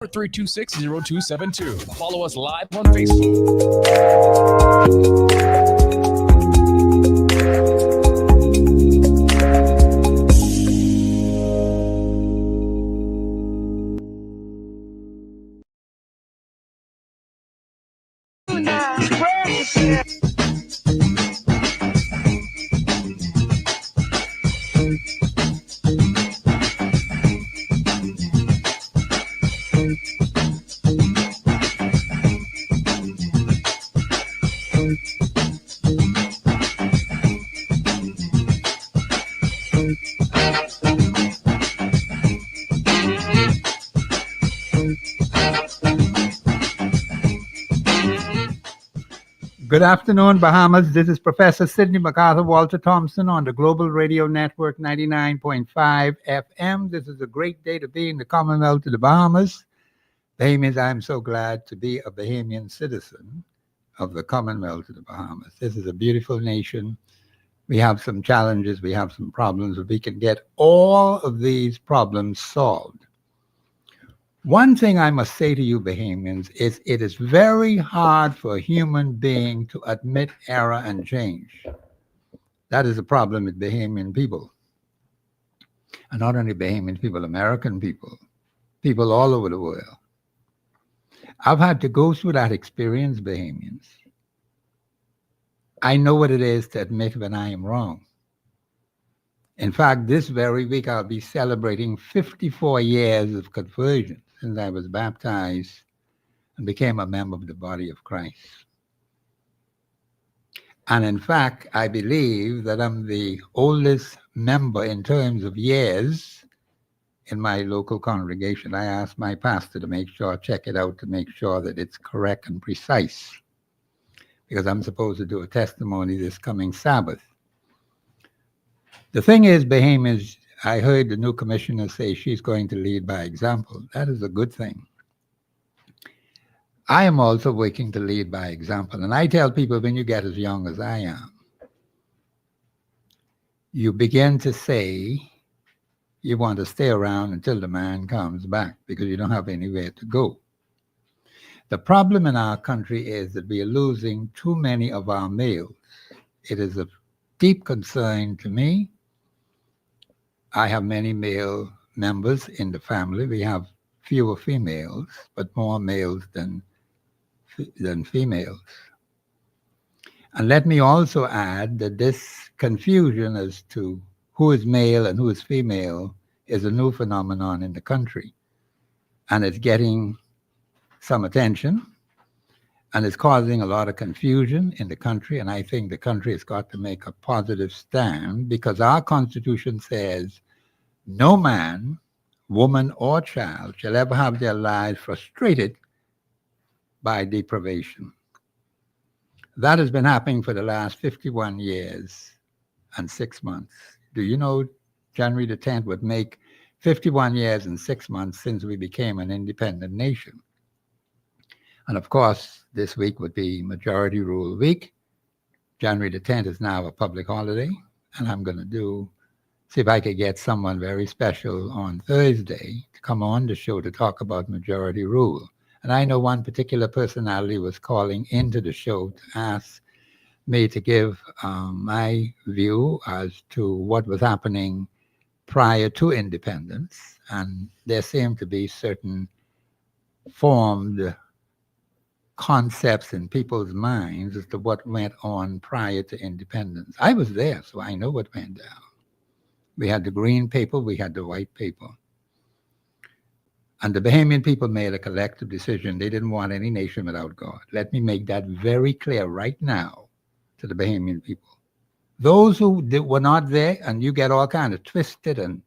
326-0272. Follow us live on Facebook. Good afternoon, Bahamas. This is Professor Sidney MacArthur Walter Thompson on the Global Radio Network 99.5 FM. This is a great day to be in the Commonwealth of the Bahamas. Bahamians, I'm so glad to be a Bahamian citizen of the Commonwealth of the Bahamas. This is a beautiful nation. We have some challenges, we have some problems, but we can get all of these problems solved. One thing I must say to you, Bahamians, is it is very hard for a human being to admit error and change. That is a problem with Bahamian people. And not only Bahamian people, American people, people all over the world. I've had to go through that experience, Bahamians. I know what it is to admit when I am wrong. In fact, this very week I'll be celebrating 54 years of conversion since I was baptized and became a member of the body of Christ. And in fact, I believe that I'm the oldest member in terms of years in my local congregation. I asked my pastor to make sure, check it out to make sure that it's correct and precise, because I'm supposed to do a testimony this coming Sabbath. The thing is, Bahamians, I heard the new commissioner say she's going to lead by example. That is a good thing. I am also working to lead by example. And I tell people, when you get as young as I am, you begin to say you want to stay around until the man comes back because you don't have anywhere to go. The problem in our country is that we are losing too many of our males. It is a deep concern to me. I have many male members in the family. We have fewer females, but more males than females. And let me also add that this confusion as to who is male and who is female is a new phenomenon in the country. And it's getting some attention, and it's causing a lot of confusion in the country. And I think the country has got to make a positive stand, because our Constitution says no man, woman, or child shall ever have their lives frustrated by deprivation. That has been happening for the last 51 years and 6 months. Do you know January the 10th would make 51 years and 6 months since we became an independent nation? And of course, this week would be Majority Rule Week. January the 10th is now a public holiday, and I'm going to see if I could get someone very special on Thursday to come on the show to talk about Majority Rule. And I know one particular personality was calling into the show to ask me to give my view as to what was happening prior to independence. And there seemed to be certain formed concepts in people's minds as to what went on prior to independence. I was there, so I know what went down. We had the green paper, we had the white paper. And the Bahamian people made a collective decision. They didn't want any nation without God. Let me make that very clear right now to the Bahamian people. Those who were not there, and you get all kind of twisted and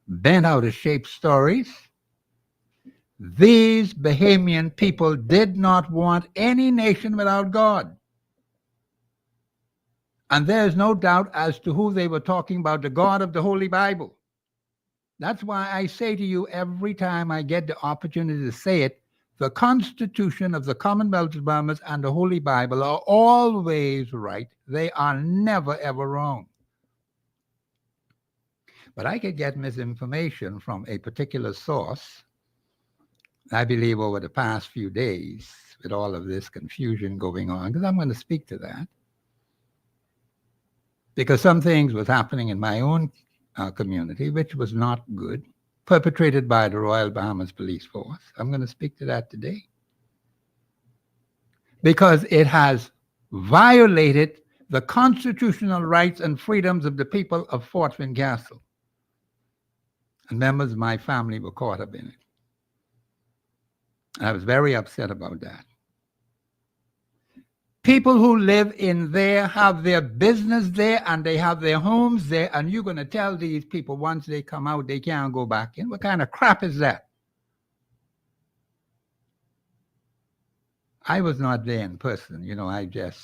bent out of shape stories, these Bahamian people did not want any nation without God. And there is no doubt as to who they were talking about, the God of the Holy Bible. That's why I say to you every time I get the opportunity to say it, the Constitution of the Commonwealth of the Bahamas and the Holy Bible are always right. They are never, ever wrong. But I could get misinformation from a particular source I believe over the past few days, with all of this confusion going on, because I'm going to speak to that, because some things was happening in my own community, which was not good, perpetrated by the Royal Bahamas Police Force. I'm going to speak to that today, because it has violated the constitutional rights and freedoms of the people of Fort Fincastle. And members of my family were caught up in it. And I was very upset about that. People who live in there have their business there and they have their homes there, and you're going to tell these people once they come out they can't go back in? What kind of crap is that? I was not there in person. You know, I just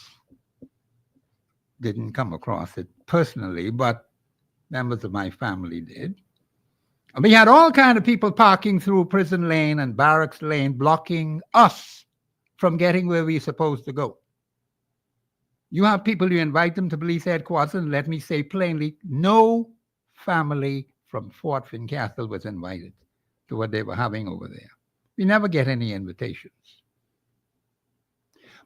didn't come across it personally, but members of my family did. And we had all kind of people parking through Prison Lane and Barracks Lane, blocking us from getting where we're supposed to go. You have people, you invite them to police headquarters, and let me say plainly, no family from Fort Fincastle was invited to what they were having over there. We never get any invitations.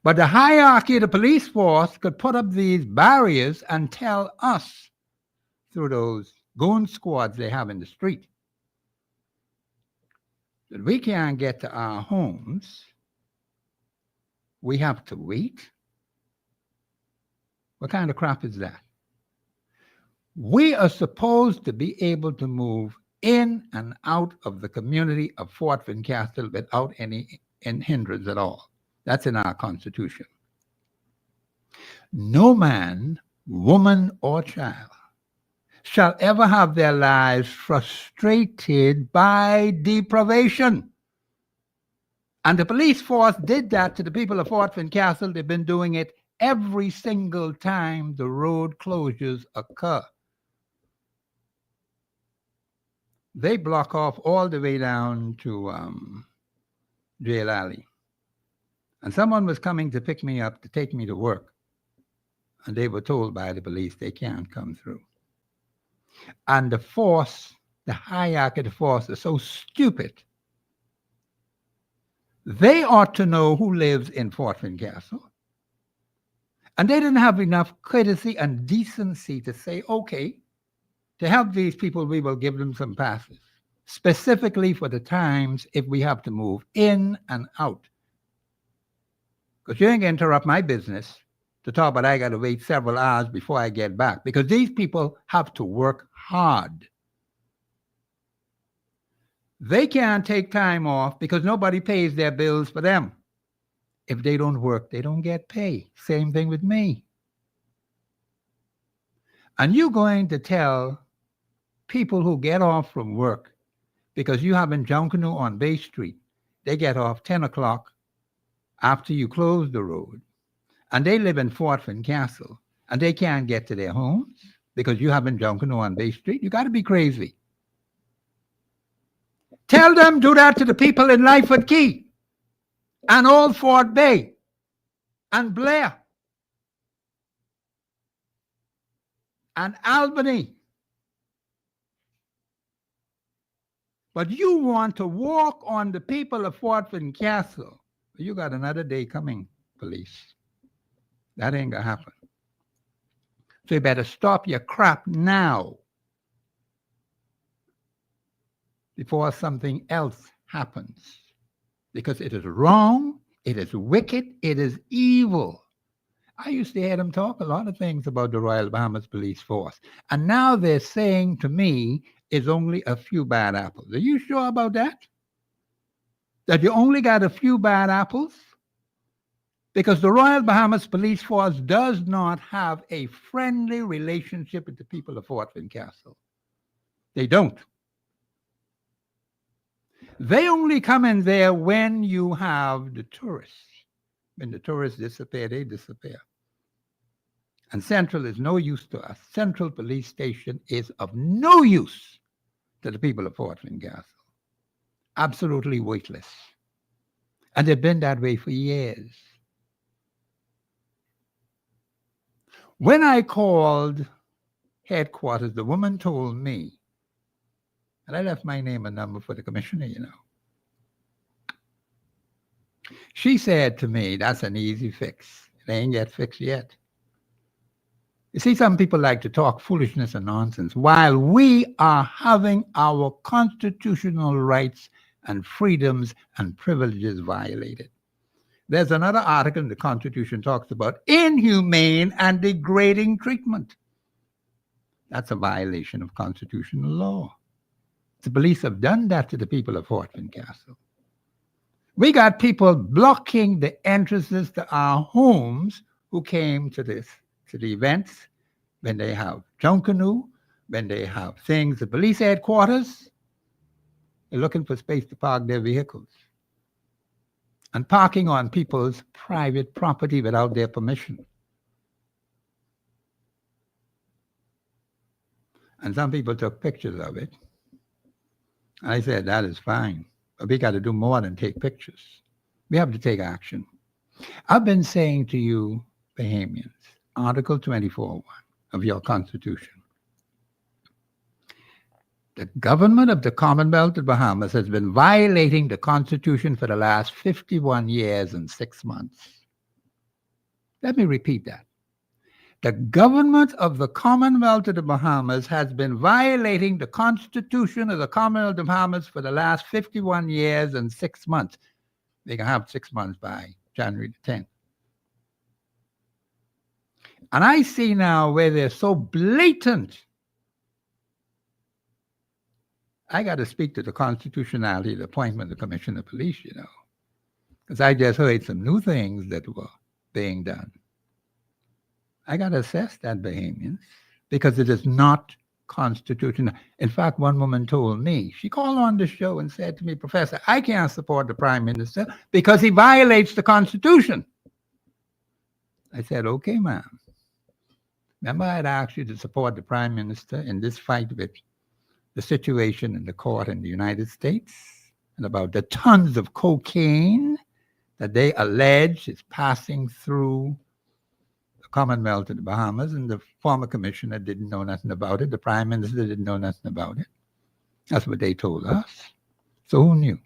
But the hierarchy of the police force could put up these barriers and tell us, through those goon squads they have in the street, that we can't get to our homes. We have to wait. What kind of crap is that? We are supposed to be able to move in and out of the community of Fort Fincastle without any hindrance at all. That's in our Constitution. No man, woman, or child shall ever have their lives frustrated by deprivation. And the police force did that to the people of Fort Fincastle. They've been doing it every single time the road closures occur. They block off all the way down to Jail Alley. And someone was coming to pick me up to take me to work. And they were told by the police they can't come through. And the force, the hierarchy of the force is so stupid. They ought to know who lives in Fort Fincastle. And they didn't have enough courtesy and decency to say, okay, to help these people, we will give them some passes, specifically for the times if we have to move in and out. Because you ain't going to interrupt my business to talk about I got to wait several hours before I get back, because these people have to work hard. They can't take time off because nobody pays their bills for them. If they don't work, they don't get pay. Same thing with me. And you're going to tell people who get off from work, because you have in Junkanoo on Bay Street, they get off 10 o'clock after you close the road, and they live in Fort Fincastle, and they can't get to their homes because you have in Junkanoo on Bay Street. You got to be crazy. Tell them do that to the people in Lyford Key and Old Fort Bay and Blair and Albany. But you want to walk on the people of Fort Fincastle. You got another day coming, police. That ain't gonna happen. So you better stop your crap now before something else happens. Because it is wrong, it is wicked, it is evil. I used to hear them talk a lot of things about the Royal Bahamas Police Force. And now they're saying to me, it's only a few bad apples. Are you sure about that? That you only got a few bad apples? Because the Royal Bahamas Police Force does not have a friendly relationship with the people of Fort Fincastle. They don't. They only come in there when you have the tourists. When the tourists disappear, they disappear. And Central is no use to us. Central Police Station is of no use to the people of Fort Fincastle. Absolutely weightless. And they've been that way for years. When I called headquarters, the woman told me, and I left my name and number for the commissioner, you know. She said to me, that's an easy fix. It ain't yet fixed yet. You see, some people like to talk foolishness and nonsense while we are having our constitutional rights and freedoms and privileges violated. There's another article in the Constitution talks about inhumane and degrading treatment. That's a violation of constitutional law. The police have done that to the people of Fort Fincastle. We got people blocking the entrances to our homes who came to the events, when they have Junkanoo, when they have things, the police headquarters, they're looking for space to park their vehicles. And parking on people's private property without their permission. And some people took pictures of it. I said, that is fine, but we got to do more than take pictures. We have to take action. I've been saying to you, Bahamians, Article 24.1 of your Constitution. The government of the Commonwealth of Bahamas has been violating the Constitution for the last 51 years and 6 months. Let me repeat that. The government of the Commonwealth of the Bahamas has been violating the Constitution of the Commonwealth of Bahamas for the last 51 years and 6 months. They can have 6 months by January the 10th. And I see now where they're so blatant. I got to speak to the constitutionality of the appointment of the Commissioner of Police, you know, because I just heard some new things that were being done. I got to assess that, Bahamians, because it is not constitutional. In fact, one woman told me, she called on the show and said to me, Professor, I can't support the Prime Minister because he violates the Constitution. I said, okay, ma'am. Remember, I had asked you to support the Prime Minister in this fight with the situation in the court in the United States and about the tons of cocaine that they allege is passing through the Commonwealth of the Bahamas, and the former commissioner didn't know nothing about it. The Prime Minister didn't know nothing about it. That's what they told us. So who knew?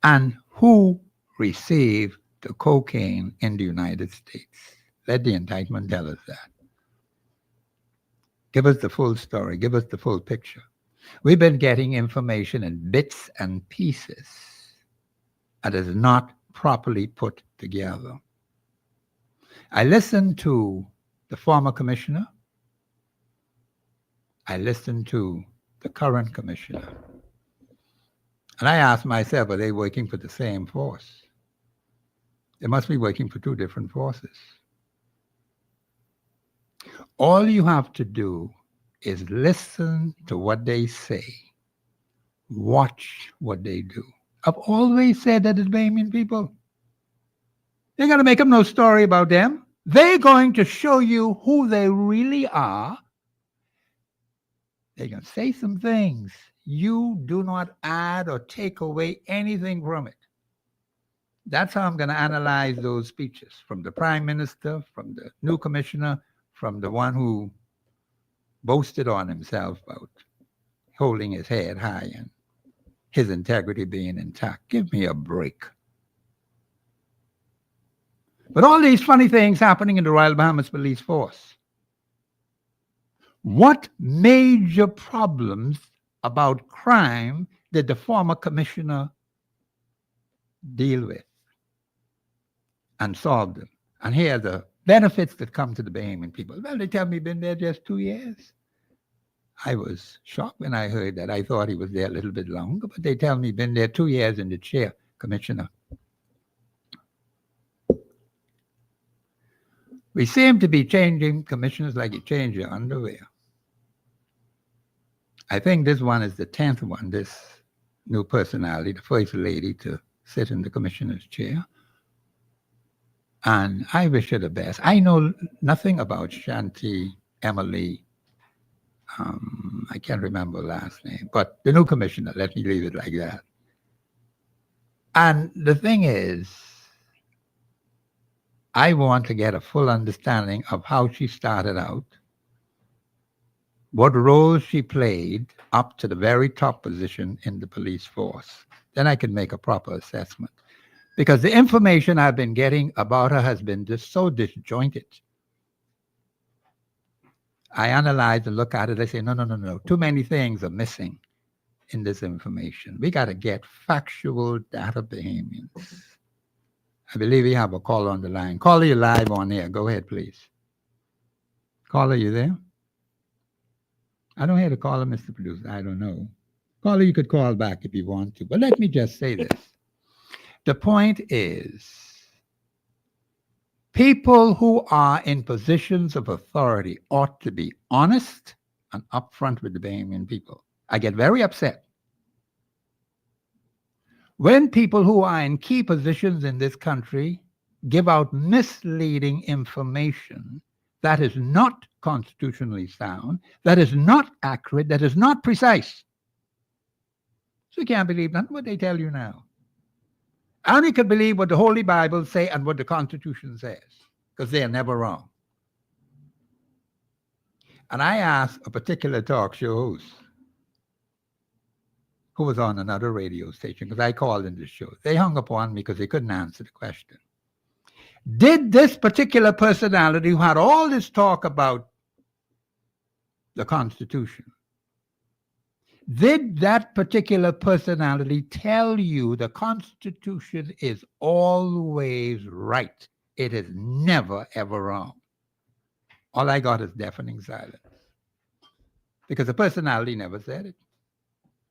And who received the cocaine in the United States? Let the indictment tell us that. Give us the full story. Give us the full picture. We've been getting information in bits and pieces that is not properly put together. I listened to the former commissioner. I listened to the current commissioner. And I asked myself, are they working for the same force? They must be working for two different forces. All you have to do is listen to what they say. Watch what they do. I've always said that as Bahamian people. They're going to make up no story about them. They're going to show you who they really are. They're going to say some things. You do not add or take away anything from it. That's how I'm going to analyze those speeches from the Prime Minister, from the new commissioner, from the one who boasted on himself about holding his head high and his integrity being intact. Give me a break. But all these funny things happening in the Royal Bahamas Police Force. What major problems about crime did the former commissioner deal with and solve them? And here are the benefits that come to the Bahamian people. Well, they tell me he's been there just 2 years. I was shocked when I heard that. I thought he was there a little bit longer, but they tell me he's been there 2 years in the chair, commissioner. We seem to be changing commissioners like you change your underwear. I think this one is the 10th one, this new personality, the first lady to sit in the commissioner's chair. And I wish her the best. I know nothing about Shanti Emily. I can't remember her last name, but the new commissioner, let me leave it like that. And the thing is, I want to get a full understanding of how she started out, what role she played up to the very top position in the police force. Then I can make a proper assessment. Because the information I've been getting about her has been just so disjointed. I analyze and look at it. I say, no. Too many things are missing in this information. We got to get factual data, Bahamians. I believe we have a caller on the line. Caller, you live on air. Go ahead, please. Caller, you there? I don't hear the caller, Mr. Producer. I don't know. Caller, you could call back if you want to. But let me just say this. The point is, people who are in positions of authority ought to be honest and upfront with the Bahamian people. I get very upset when people who are in key positions in this country give out misleading information that is not constitutionally sound, that is not accurate, that is not precise. So you can't believe nothing what they tell you now. I only can believe what the Holy Bible say and what the Constitution says, because they are never wrong. And I asked a particular talk show host who was on another radio station, because I called in the show. They hung up on me because they couldn't answer the question. Did this particular personality who had all this talk about the Constitution, did that particular personality tell you the Constitution is always right? It is never, ever wrong. All I got is deafening silence. Because the personality never said it.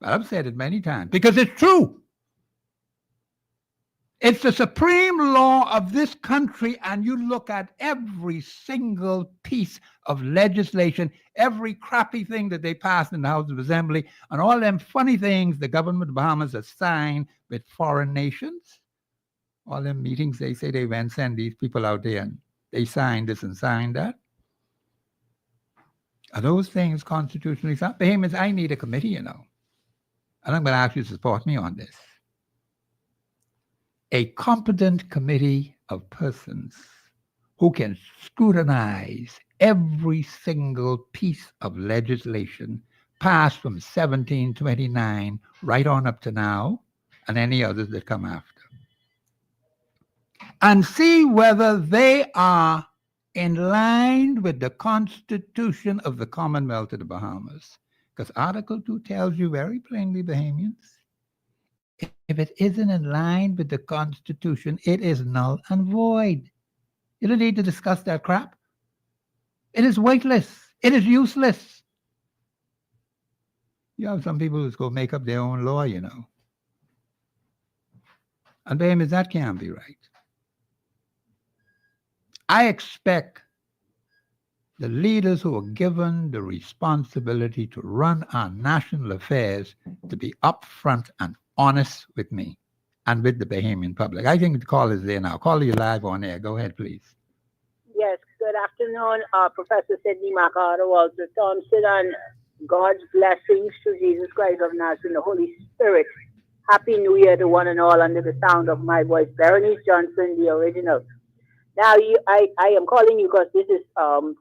But I've said it many times. Because it's true. It's the supreme law of this country, and you look at every single piece of legislation, every crappy thing that they passed in the House of Assembly, and all them funny things the government of Bahamas has signed with foreign nations. All them meetings, they say they went send these people out there and they signed this and signed that. Are those things constitutionally sound? Bahamians, I need a committee, you know. And I'm going to ask you to support me on this. A competent committee of persons who can scrutinize every single piece of legislation passed from 1729 right on up to now, and any others that come after, and see whether they are in line with the Constitution of the Commonwealth of the Bahamas. Because Article 2 tells you very plainly, Bahamians, if it isn't in line with the Constitution, it is null and void. You don't need to discuss that crap. It is weightless. It is useless. You have some people who's going to make up their own law, you know. And Bahamians, that can't be right. I expect the leaders who are given the responsibility to run our national affairs to be upfront and honest with me and with the Bahamian public. I think the call is there now. Call you live on air. Go ahead, please. Yes, good afternoon, Professor Sidney MacArthur, Walter Thompson, and God's blessings to Jesus Christ of Nazareth and the Holy Spirit. Happy New Year to one and all under the sound of my voice. Berenice Johnson, the original. Now, I am calling you because this is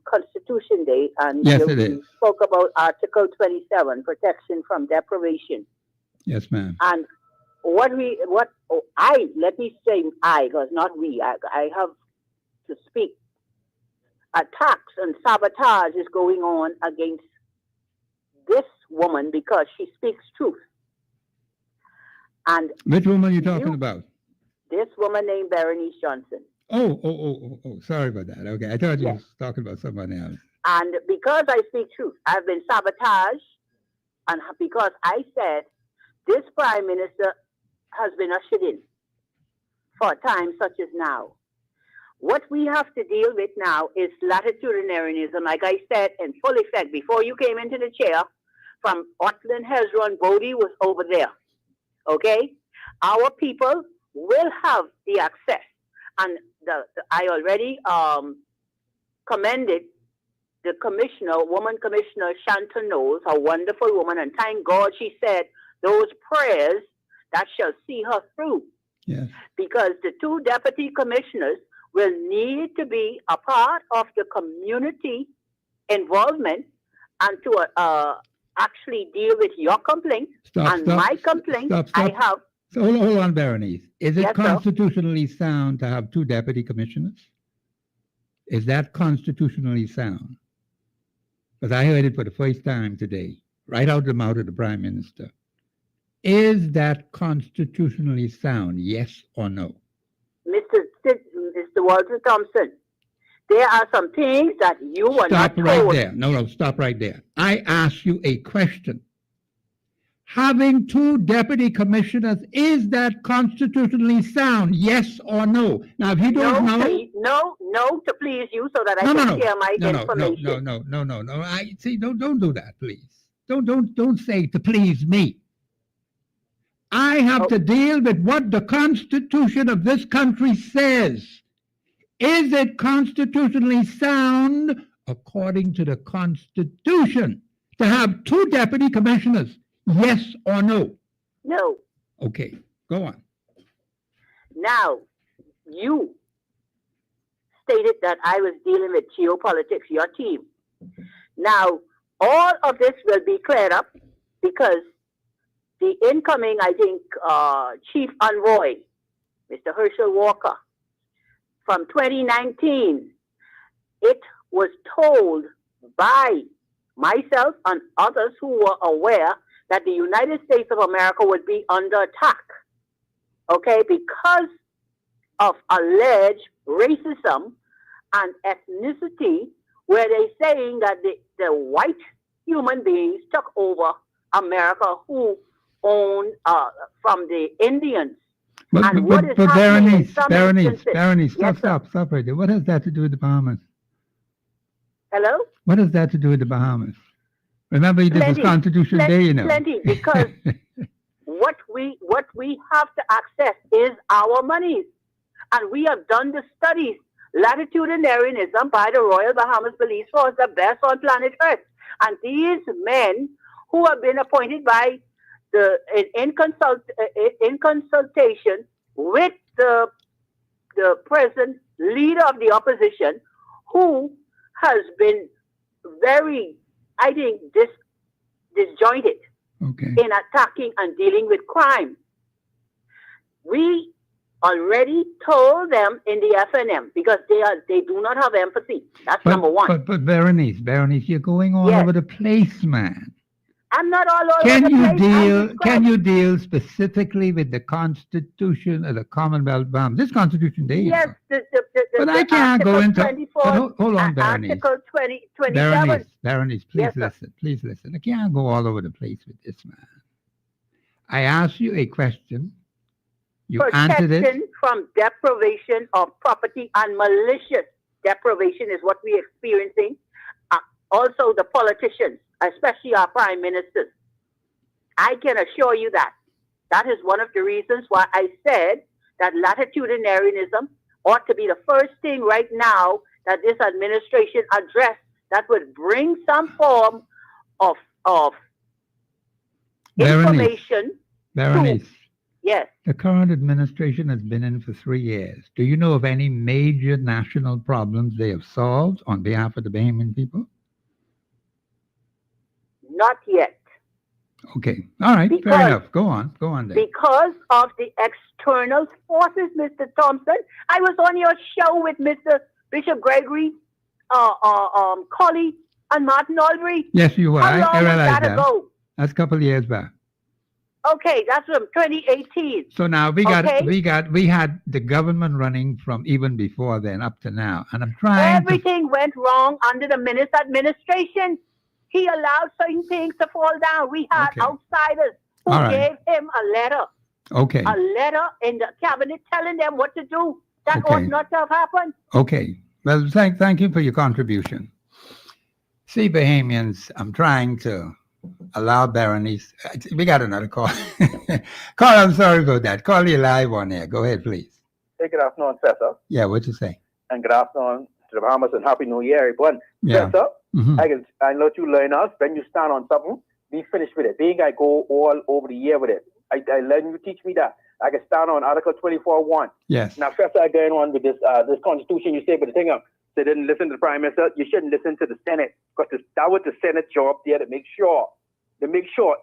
Constitution Day, and yes, you spoke about Article 27, protection from deprivation. Yes, ma'am. And let me say I, because not we, I have to speak. Attacks and sabotage is going on against this woman because she speaks truth. And which woman are you talking about? This woman named Berenice Johnson. Oh, sorry about that. Okay, I thought you were talking about somebody else. And because I speak truth, I've been sabotaged, and because I said this Prime Minister has been ushered in for a time such as now. What we have to deal with now is latitudinarianism, like I said, in full effect. Before you came into the chair, from Otland, Hezron, Bodie was over there. Okay? Our people will have the access. And I already commended the commissioner, woman commissioner, Shanta Knowles, a wonderful woman, and thank God she said those prayers that shall see her through. Yes. Because the two deputy commissioners will need to be a part of the community involvement and to actually deal with your complaint my complaint. I have. So hold on, Berenice. Is it Yes, sir. constitutionally sound to have 2 deputy commissioners? Is that constitutionally sound? Because I heard it for the first time today, right out of the mouth of the Prime Minister. Is that constitutionally sound, yes or no? Mr. Walter Thompson, there are some things that you were not told. Stop right there. No, stop right there. I ask you a question. Having 2 deputy commissioners, is that constitutionally sound, yes or no? Now, if you don't know... No, to please you so that I can share my information. No. I see. Don't do that, please. Don't say to please me. I have to deal with what the Constitution of this country says. Is it constitutionally sound, according to the Constitution, to have 2 deputy commissioners? Yes or no? No. Okay, go on. Now, you stated that I was dealing with geopolitics, your team. Now, all of this will be cleared up because the incoming, I think, Chief Envoy, Mr. Herschel Walker, from 2019, it was told by myself and others who were aware that the United States of America would be under attack, okay, because of alleged racism and ethnicity, where they're saying that the white human beings took over America who owned from the Indians. But Berenice, stop right there. What has that to do with the Bahamas? Hello? What has that to do with the Bahamas? Remember, this is Constitution Day, you know. Plenty, because what we have to access is our monies. And we have done the studies. Latitudinarianism by the Royal Bahamas Police Force, the best on planet Earth. And these men who have been appointed by in consultation with the present leader of the opposition, who has been very, I think, disjointed in attacking and dealing with crime. We already told them in the FNM because they do not have empathy. That's number one. But Berenice, you're going all over the place, man. I'm not all over the place. Can you deal specifically with the Constitution of the Commonwealth of Bahamas? This Constitution Day. Yes, but I can't go into. Hold on, Berenice. Article 27. Berenice, please listen. I can't go all over the place with this, man. I asked you a question. You answered it. Protection from deprivation of property and malicious deprivation is what we're experiencing. Also, the politicians, especially our prime ministers. I can assure you that. That is one of the reasons why I said that latitudinarianism ought to be the first thing right now that this administration addressed that would bring some form of information. Berenice. Yes. The current administration has been in for 3 years. Do you know of any major national problems they have solved on behalf of the Bahamian people? Not yet. Okay. All right. Fair enough. Go on then. Because of the external forces, Mr. Thompson. I was on your show with Mr. Bishop Gregory, Colley, and Martin Albury. Yes, you were. How long I realized that ago? That's a couple of years back. Okay, that's from 2018. So now we had the government running from even before then up to now, and I'm trying. Everything went wrong under the Minister administration. He allowed certain things to fall down. We had outsiders who gave him a letter. Okay. A letter in the cabinet telling them what to do. That ought not to have happened. Okay. Well, thank you for your contribution. See, Bahamians, I'm trying to allow Berenice. We got another call. Carl, I'm sorry about that. Call you live on air. Go ahead, please. Hey, good afternoon, Professor. Yeah, what you say? And good afternoon to the Bahamas and Happy New Year, everyone. Yeah. Professor, I know you learn us. When you stand on something, be finished with it. Being I go all over the year with it. I learn you teach me that. I can stand on Article 24.1. Yes. Now, Professor, I going on with this Constitution you say, but the thing They didn't listen to the Prime Minister. You shouldn't listen to the Senate, because that was the Senate job there to make sure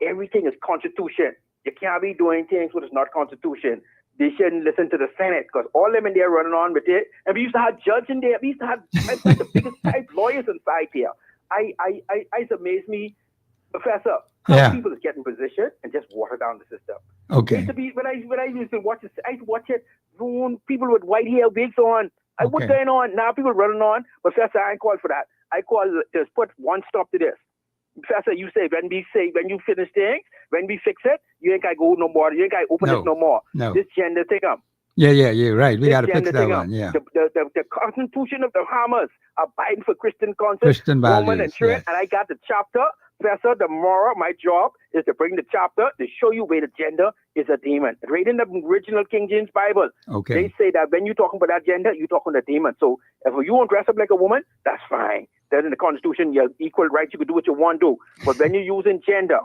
everything is Constitution. You can't be doing things what is not Constitution. They shouldn't listen to the Senate, because all them in there running on with it. And we used to have judges in there. We used to have the biggest type lawyers inside here. It amazed me, Professor, how people is getting position and just water down the system. Okay. Used to be, when I used to watch it, I used to watch it, people with white hair, wigs on. What's going on? Now people running on. Professor, I ain't called for that. I call just put one stop to this. Professor, you say when you finish things, when we fix it, you ain't gotta go no more. You ain't gotta open it no more. No. This gender thing up. Yeah, right. We got to fix that one. Yeah. The Constitution of the Bahamas abiding for Christian conscience, Christian values, woman and children, and I got the chapter. Professor, tomorrow my job is to bring the chapter to show you where the gender is a demon. Right in the original King James Bible, they say that when you're talking about that gender, you're talking the demon. So if you want to dress up like a woman, that's fine. Then in the Constitution, you have equal rights. You can do what you want to do. But when you're using gender,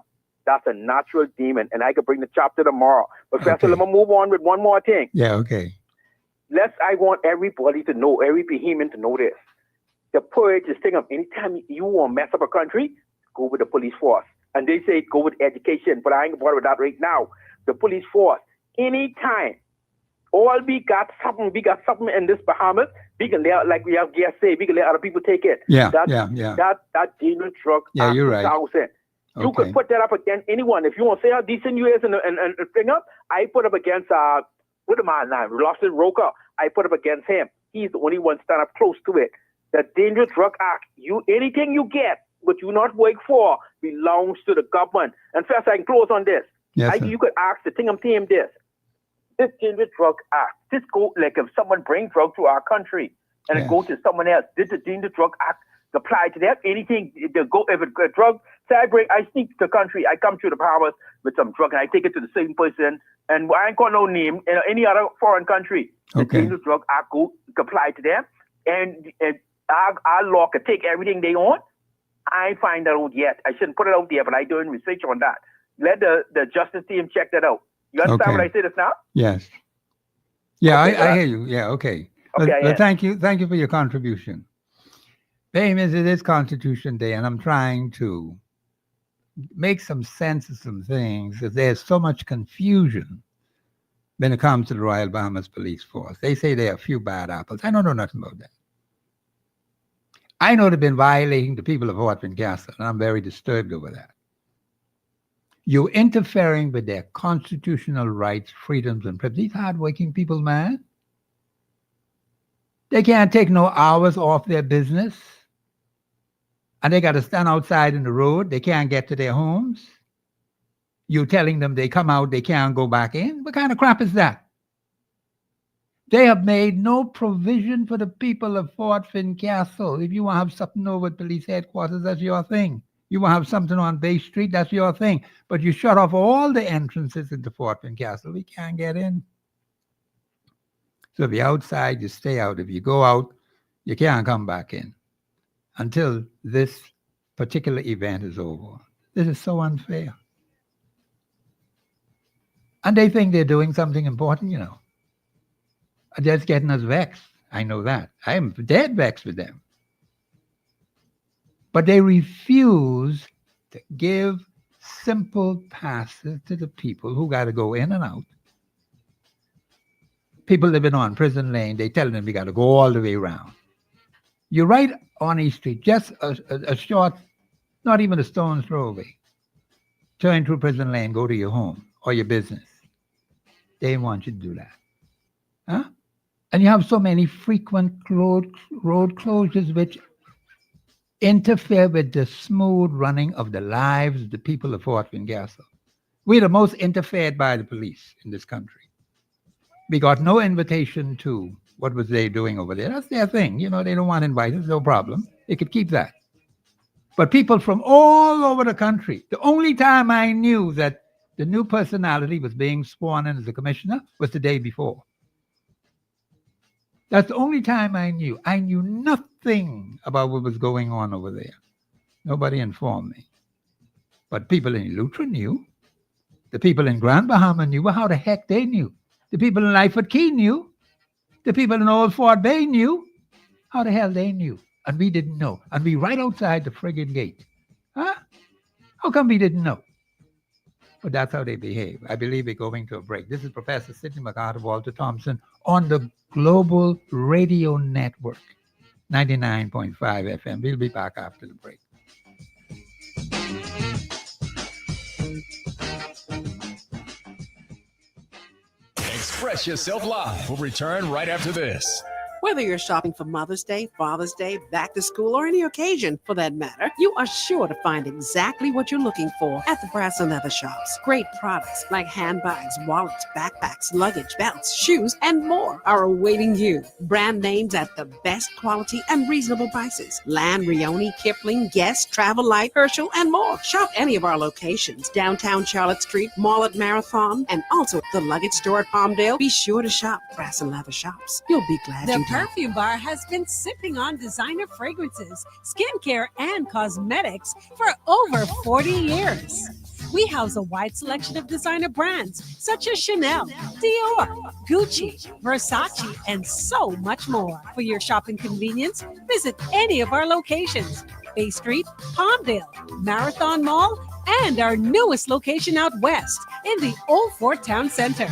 that's a natural demon. And I can bring the chapter tomorrow. Professor, let me move on with one more thing. Yeah, okay. I want everybody to know, every Bahamian to know this. The poet is thinking of anytime you want to mess up a country, go with the police force. And they say go with education, but I ain't bothered with that right now. The police force, anytime, we got something in this Bahamas, we can let, like we have guests say, we can let other people take it. That dangerous drug. Yeah, you're right. You could put that up against anyone. If you want to say how decent you is and bring up, I put up against, what am I now? Lawson Roker. I put up against him. He's the only one stand up close to it. The Dangerous Drug Act, anything you get, but you not work for, belongs to the government. And first, I can close on this. Yes, you could ask the thing I'm saying this. This Dangerous Drug Act, this go like if someone brings drug to our country and it goes to someone else, did the Dangerous Drug Act apply to that? Anything, if a drug, say I sneak to the country, I come to the Bahamas with some drug and I take it to the same person, and I ain't got no name in any other foreign country. The Dangerous Drug Act go apply to them, and our law can take everything they own. I ain't find that out yet. I shouldn't put it out there, but I'm doing research on that. Let the justice team check that out. You understand what I say this now? Yes. Yeah, I hear you. Yeah, okay. But thank you for your contribution. Bahamians, it is Constitution Day, and I'm trying to make some sense of some things, because there's so much confusion when it comes to the Royal Bahamas Police Force. They say there are a few bad apples. I don't know nothing about that. I know they've been violating the people of Fort Castle, and I'm very disturbed over that. You're interfering with their constitutional rights, freedoms, and privileges. These hardworking people, man. They can't take no hours off their business. And they got to stand outside in the road. They can't get to their homes. You're telling them they come out, they can't go back in. What kind of crap is that? They have made no provision for the people of Fort Castle. If you want to have something over at police headquarters, that's your thing. You want to have something on Bay Street, that's your thing. But you shut off all the entrances into Fort Castle. We can't get in. So if you're outside, you stay out. If you go out, you can't come back in until this particular event is over. This is so unfair. And they think they're doing something important, you know. They're just getting us vexed. I know that. I am dead vexed with them. But they refuse to give simple passes to the people who got to go in and out. People living on Prison Lane, they tell them we got to go all the way around. You're right on East Street, just a short, not even a stone's throw away. Turn through Prison Lane, go to your home or your business. They want you to do that. Huh? And you have so many frequent road closures which interfere with the smooth running of the lives of the people of Fort Castle. We're the most interfered by the police in this country. We got no invitation to what was they doing over there. That's their thing. You know, they don't want invited, no problem. They could keep that. But people from all over the country, the only time I knew that the new personality was being sworn in as a commissioner was the day before. That's the only time I knew. I knew nothing about what was going on over there. Nobody informed me. But people in Eleuthera knew. The people in Grand Bahama knew. Well, how the heck they knew? The people in Lyford Key knew. The people in Old Fort Bay knew. How the hell they knew? And we didn't know. And we right outside the friggin' gate. Huh? How come we didn't know? But that's how they behave. I believe we're going to a break. This is Professor Sidney MacArthur, Walter Thompson on the Global Radio Network, 99.5 FM. We'll be back after the break. Express Yourself Live will return right after this. Whether you're shopping for Mother's Day, Father's Day, back to school, or any occasion for that matter, you are sure to find exactly what you're looking for at the Brass and Leather Shops. Great products like handbags, wallets, backpacks, luggage, belts, shoes, and more are awaiting you. Brand names at the best quality and reasonable prices. Land, Rioni, Kipling, Guess, Travel Light, Herschel, and more. Shop any of our locations. Downtown Charlotte Street, Mall at Marathon, and also the luggage store at Palmdale. Be sure to shop Brass and Leather Shops. You'll be glad you did. Perfume Bar has been sipping on designer fragrances, skincare, and cosmetics for over 40 years. We house a wide selection of designer brands such as Chanel, Dior, Gucci, Versace, and so much more. For your shopping convenience, visit any of our locations: Bay Street, Palmdale, Marathon Mall, and our newest location out west in the Old Fort Town Center.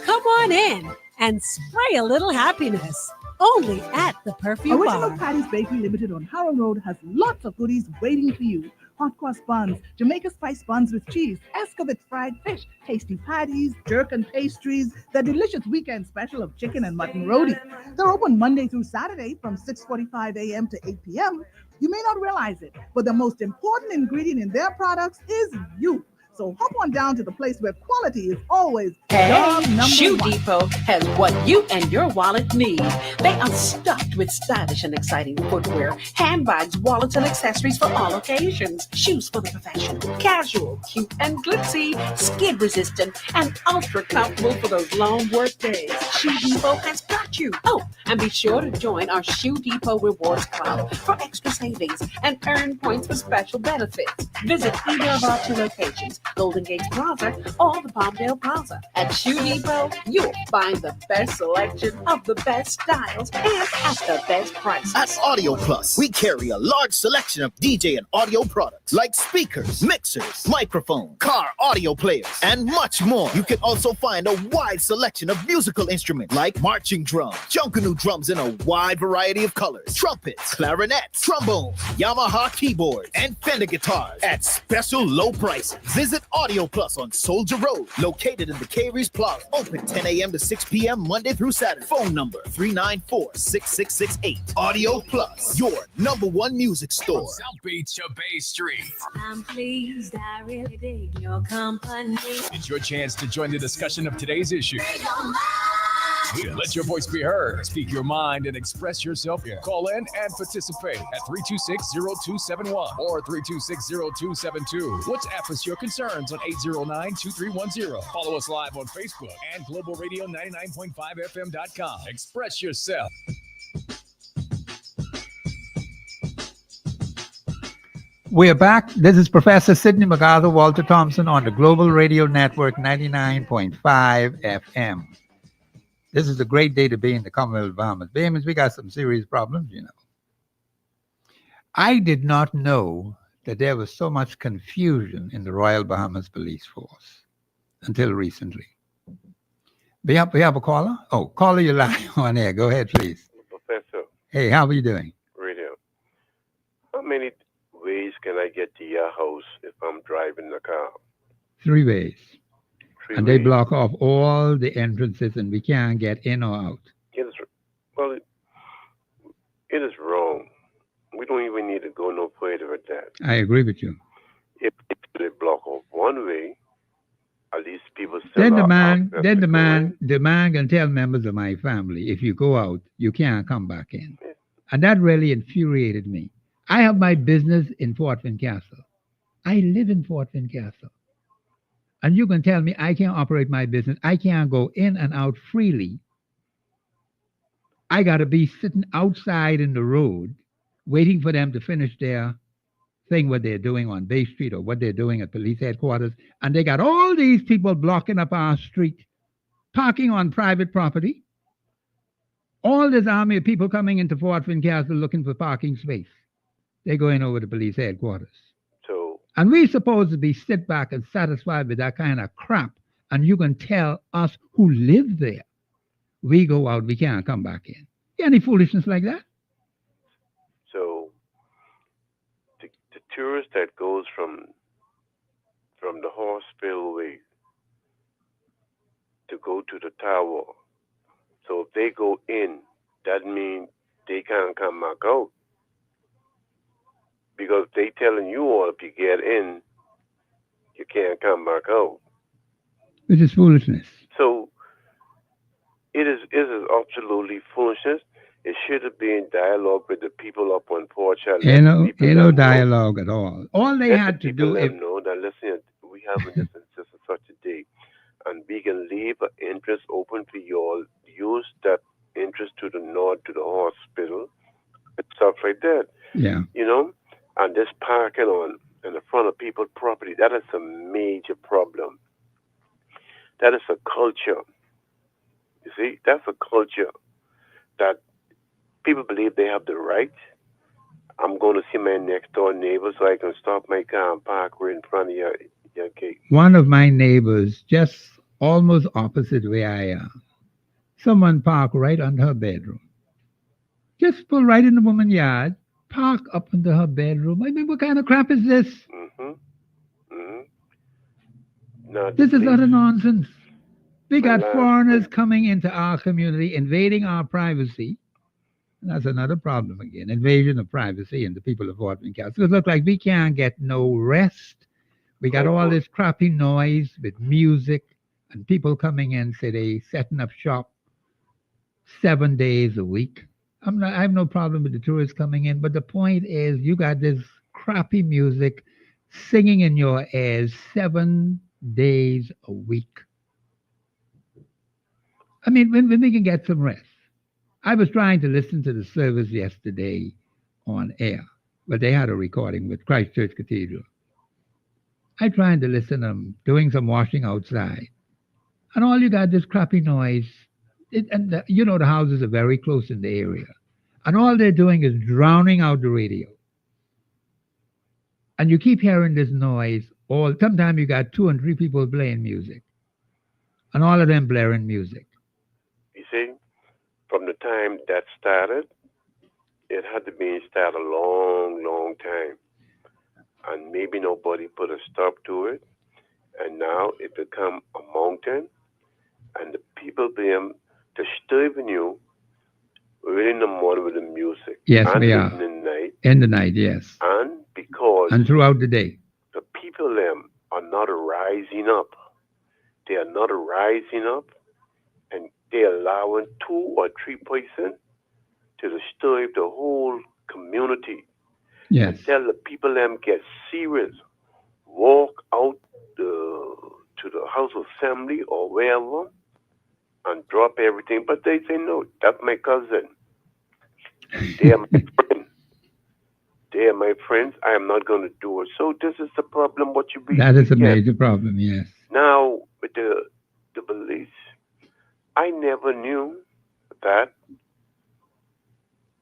Come on in and spray a little happiness. Only at the Perfume Original Bar. Patty's Bakery Limited on Harrow Road has lots of goodies waiting for you. Hot cross buns, Jamaica spice buns with cheese, escovite fried fish, tasty patties, jerk and pastries, the delicious weekend special of chicken and mutton roti. They're open Monday through Saturday from 6:45 a.m. to 8 p.m. You may not realize it, but the most important ingredient in their products is you. So hop on down to the place where quality is always job number Shoe one. Depot has what you and your wallet need. They are stuffed with stylish and exciting footwear, handbags, wallets, and accessories for all occasions. Shoes for the professional, casual, cute and glitzy, skid resistant, and ultra comfortable for those long work days. Shoe Depot has got you. Oh, and be sure to join our Shoe Depot Rewards Club for extra savings and earn points for special benefits. Visit either of our two locations, Golden Gate Plaza or the Palmdale Plaza. At Shoe Depot, you'll find the best selection of the best styles and at the best prices. At Audio Plus, we carry a large selection of DJ and audio products like speakers, mixers, microphones, car audio players, and much more. You can also find a wide selection of musical instruments like marching drums, Junkanoo drums in a wide variety of colors, trumpets, clarinets, trombones, Yamaha keyboards, and Fender guitars at special low prices. Visit Audio Plus on Soldier Road, located in the Caries Plaza. Open 10 a.m. to 6 p.m. Monday through Saturday. Phone number 394-6668. Audio Plus, your number one music store. From South Beach to Bay Street. I'm pleased, I really dig your company. It's your chance to join the discussion of today's issue. Let your voice be heard. Speak your mind and express yourself. Call in and participate at 326-0271 or 326-0272. WhatsApp us your concerns on 809-2310. Follow us live on Facebook and globalradio99.5fm.com. Express yourself. We're back. This is Professor Sidney MacArthur, Walter Thompson on the Global Radio Network, 99.5 FM. This is a great day to be in the Commonwealth of Bahamas. Bahamas, we got some serious problems, you know. I did not know that there was so much confusion in the Royal Bahamas Police Force until recently. We have a caller? Oh, caller, you're live on air. Go ahead, please. Professor. Hey, how are you doing? Radio. How many ways can I get to your house if I'm driving the car? 3 ways. And they ways. block off all the entrances and we can't get in or out. It is wrong. We don't even need to go no further with that. I agree with you. If they block off one way, at least people still Then the are man access to go in. can tell members of my family, if you go out, you can't come back in. And that really infuriated me. I have my business in Fort Fincastle. I live in Fort Fincastle. And you can tell me I can't operate my business. I can't go in and out freely. I got to be sitting outside in the road waiting for them to finish their thing, what they're doing on Bay Street or what they're doing at police headquarters. And they got all these people blocking up our street, parking on private property. All this army of people coming into Fort Fincastle looking for parking space. They're going over to police headquarters. So, And we're supposed to be sit back and satisfied with that kind of crap. And you can tell us who live there, we go out, we can't come back in. Any foolishness like that? so the tourist that goes from the hospital way to go to the tower. So if they go in, that means they can't come back out. Because they telling you all if you get in, you can't come back out. Which is foolishness. So it is absolutely foolishness. It should have been dialogue with the people up on porch. Ain't no dialogue at all. All they Let had the to people do let is them know that listen, we having this and such and such a day, and we can leave an interest open for you all. Use that interest to the north, to the hospital, and stuff like that. yeah. You know, and this parking on in the front of people's property, that is a major problem. That is a culture. You see, that's a culture that people believe they have the right. I'm going to see my next door neighbor so I can stop my car and park right in front of your gate. One of my neighbors, just almost opposite where I am, someone parked right under her bedroom. Just pull right in the woman's yard, park up under her bedroom. I mean, what kind of crap is this? Now, This is utter nonsense. We My got last foreigners point. coming into our community, invading our privacy. And that's another problem again, invasion of privacy and the people of Fort Fincastle. It looks like we can't get no rest. We got all this crappy noise with music and people coming in, say they setting up shop 7 days a week. I have no problem with the tourists coming in, but the point is you got this crappy music singing in your ears 7 days a week. I mean, when we can get some rest. I was trying to listen to the service yesterday on air, but they had a recording with Christchurch Cathedral. I tried to listen to them doing some washing outside, and all you got this crappy noise. The houses are very close in the area, and all they're doing is drowning out the radio. And you keep hearing this noise. Sometimes you got 2 and 3 people playing music, and all of them blaring music. You see, from the time that started, it had to be started a long, long time. And maybe nobody put a stop to it. And now it become a mountain. And the people being disturbing you early in the morning with the music. Yes, and we late are. in the night. In the night, yes. And because And throughout the day. the people them are not rising up. They are not rising up. And they're allowing 2 or 3 persons to disturb the whole community. Yes. And tell the people them get serious. Walk out to the House of Assembly or wherever and drop everything. But they say, no, that's my cousin. They are my friend. They are my friends. I am not going to do it. So this is the problem. What you That is a get. major problem, yes. Now, with the police, I never knew that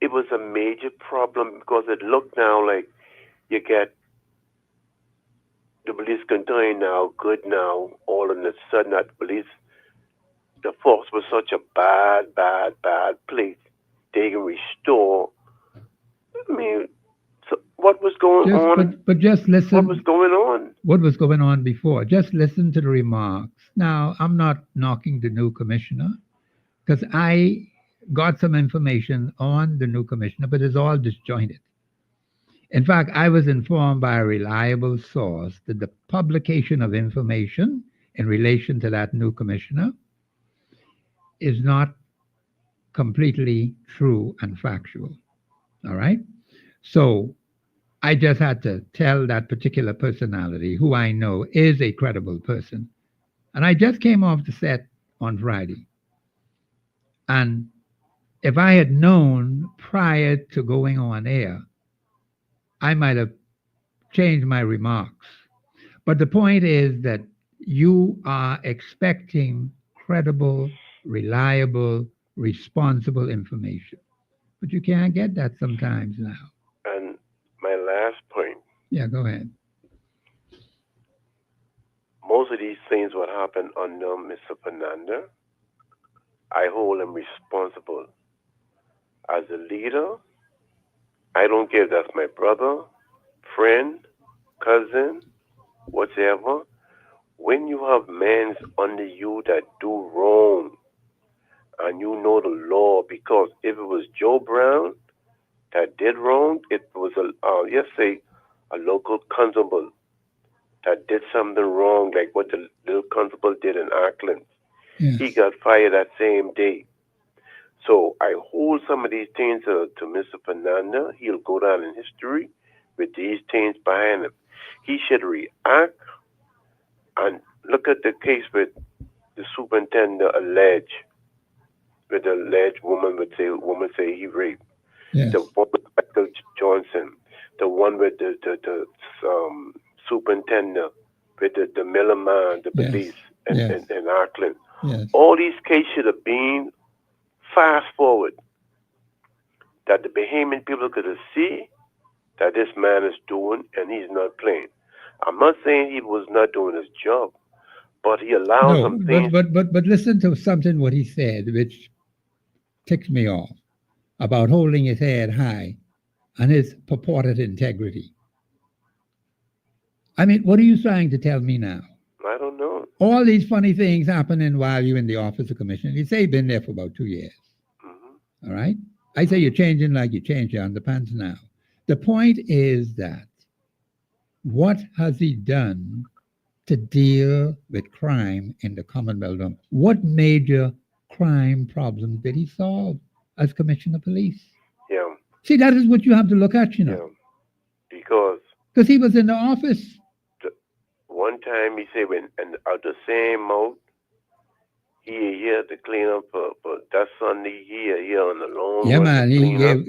it was a major problem because it looked now like you get the police contain now, good now, all of a sudden that police, the force was such a bad place. They can restore. I mean, so what was going on? But just listen. What was going on? What was going on before? Just listen to the remarks. Now, I'm not knocking the new commissioner because I got some information on the new commissioner, but it's all disjointed. In fact, I was informed by a reliable source that the publication of information in relation to that new commissioner is not completely true and factual. All right? So I just had to tell that particular personality, who I know is a credible person. And I just came off the set on Friday. And if I had known prior to going on air, I might have changed my remarks. But the point is that you are expecting credible, reliable responsible information. But you can't get that sometimes now. And my last point, Yeah, go ahead. most of these things what happened under Mr. Fernanda, I hold him responsible. As a leader, I don't care if that's my brother, friend, cousin, whatever. When you have men under you that do wrong, and you know the law, because if it was Joe Brown that did wrong, it was let's say a local constable that did something wrong, like what the little constable did in Auckland. Yes. He got fired that same day. So I hold some of these things to Mr. Fernanda. He'll go down in history with these things behind him. He should react and look at the case with the superintendent alleged, with the alleged woman say he raped. Yes. The one with Michael Johnson, the one with the superintendent, with the Miller man, the Yes. police Yes. in Auckland. Yes. All these cases should have been fast forward, that the Bahamian people could have see that this man is doing and he's not playing. I'm not saying he was not doing his job, but he allowed No, some things. but listen to something what he said, which ticks me off about holding his head high and his purported integrity. I mean, what are you trying to tell me now? I don't know. All these funny things happening while you're in the office of commissioner. You say you've been there for about 2 years. Mm-hmm. All right? I say you're changing like you change your underpants now. The point is that what has he done to deal with crime in the Commonwealth? What major crime problems did he solve as commissioner of police? Yeah. See, that is what you have to look at, you know. Yeah. Because he was in the office. One time he said, when and out the same mouth, he had to clean up for that Sunday here on the long Yeah, run man, to he clean up.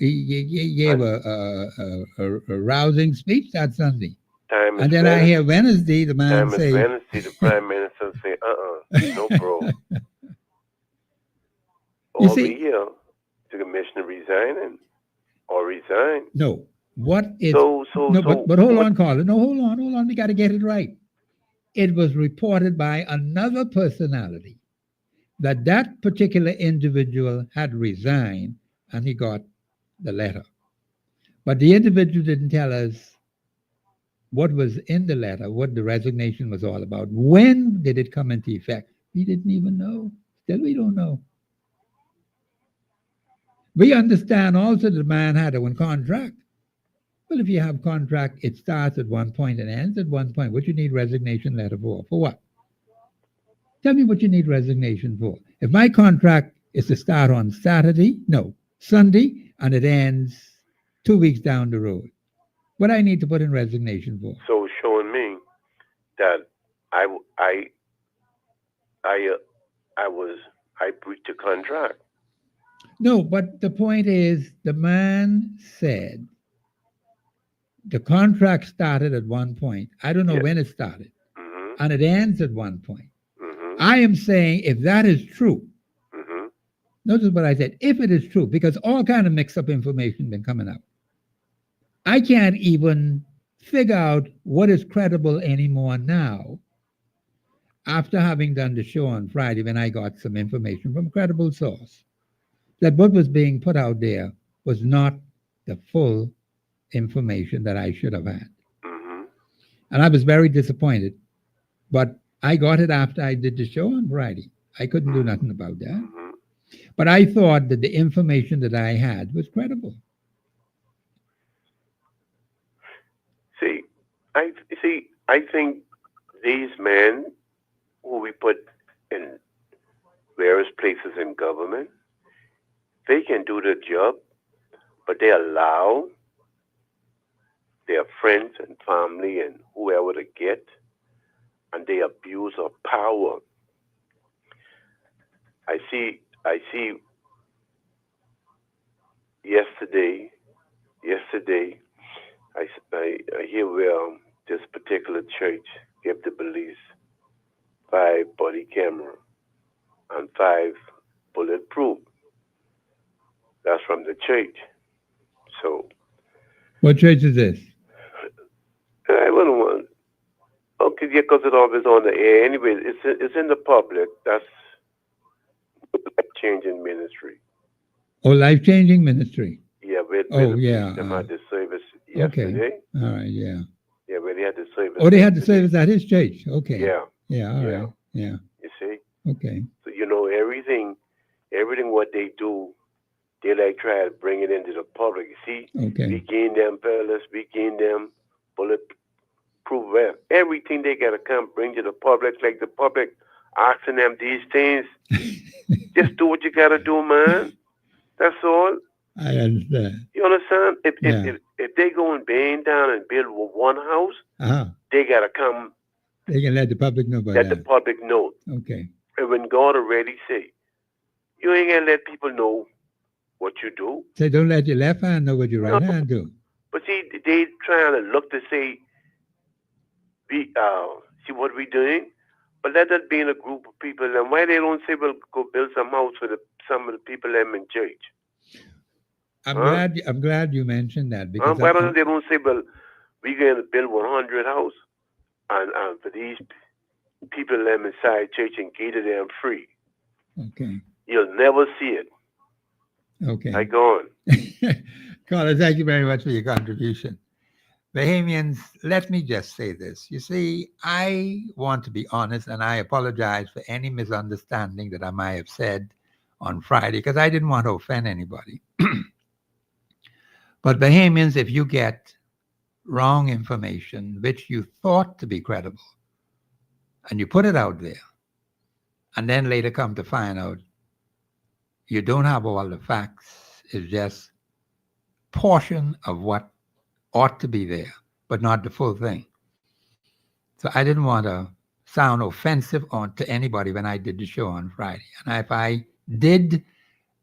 gave a rousing speech that Sunday. Time is And then I Wednesday. hear Wednesday, the man Time say, is Wednesday, the prime minister say, no, bro. You All see- we here, the commissioner resigning or resign. no, what is, So, but hold on, Carla. No, hold on. We got to get it right. It was reported by another personality that particular individual had resigned and he got the letter. But the individual didn't tell us what was in the letter, what the resignation was all about. When did it come into effect? We didn't even know. Still, we don't know. We understand also the man had one contract. Well, if you have contract, it starts at one point and ends at one point. What you need resignation letter for? For what? Tell me what you need resignation for. If my contract is to start on Sunday, and it ends 2 weeks down the road, what I need to put in resignation for? So showing me that I breached the contract. No, but the point is, the man said the contract started at one point. I don't know when it started, and it ends at one point. I am saying if that is true, notice what I said, if it is true, because all kind of mixed up information been coming out. I can't even figure out what is credible anymore now after having done the show on Friday when I got some information from a credible source that what was being put out there was not the full information that I should have had. And I was very disappointed, but I got it after I did the show on Friday. I couldn't do nothing about that. But I thought that the information that I had was credible. I think these men who we put in various places in government, they can do the job, but they allow their friends and family and whoever to get, and they abuse of power. I see yesterday, I hear where this particular church gave the police 5 body camera and 5 bulletproof. That's from the church. So What church is this? I wouldn't want. Okay, yeah, because it always on the air. Anyway, it's in the public. That's changing ministry. Oh, Life Changing Ministry. Yeah, where Oh, the yeah. priest them had the service Okay. yesterday. All right. Yeah. Yeah, where they had the service. Oh, they had the yesterday. service at his church. Okay. Yeah, Yeah. All Yeah. right. Yeah. you see. Okay. So everything what they do, they like try to bring it into the public. You see, Okay. we gain them fellas, we gain them bulletproof vest. Everything they gotta come bring to the public, like the public asking them these things. Just do what you gotta do, man. That's all. I understand. You understand? Yeah. If they go and bang down and build one house, Uh-huh. they gotta come They can let the public know about let the that. public know. Okay. And when God already say, you ain't gonna let people know what you do. Say, don't let your left hand know what your right hand do. But see, they trying to look to say, see what we doing. But let that be in a group of people. And why they don't say, well, go build some house for some of the people them in church? I'm Huh? glad you mentioned that because Why don't they don't say, well, we're going to build 100 house and for these people them inside church and cater them free. Okay. You'll never see it. Okay. I go on. Carla, thank you very much for your contribution. Bahamians, let me just say this. You see, I want to be honest, and I apologize for any misunderstanding that I might have said on Friday, because I didn't want to offend anybody. But Bahamians, if you get wrong information, which you thought to be credible, and you put it out there, and then later come to find out you don't have all the facts, it's just portion of what ought to be there, but not the full thing. So I didn't want to sound offensive to anybody when I did the show on Friday. And if I did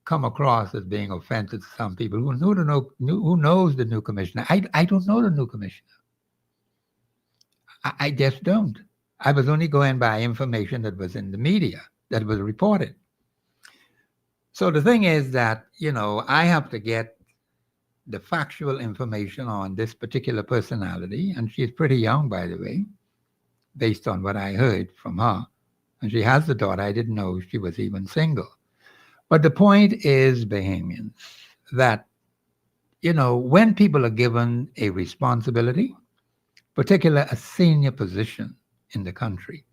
come across as being offensive to some people who knows the new commissioner, I don't know the new commissioner. I just don't. I was only going by information that was in the media, that was reported. So the thing is that, I have to get the factual information on this particular personality, and she's pretty young, by the way, based on what I heard from her. And she has a daughter. I didn't know she was even single. But the point is, Bahamians, that, when people are given a responsibility, particularly a senior position in the country,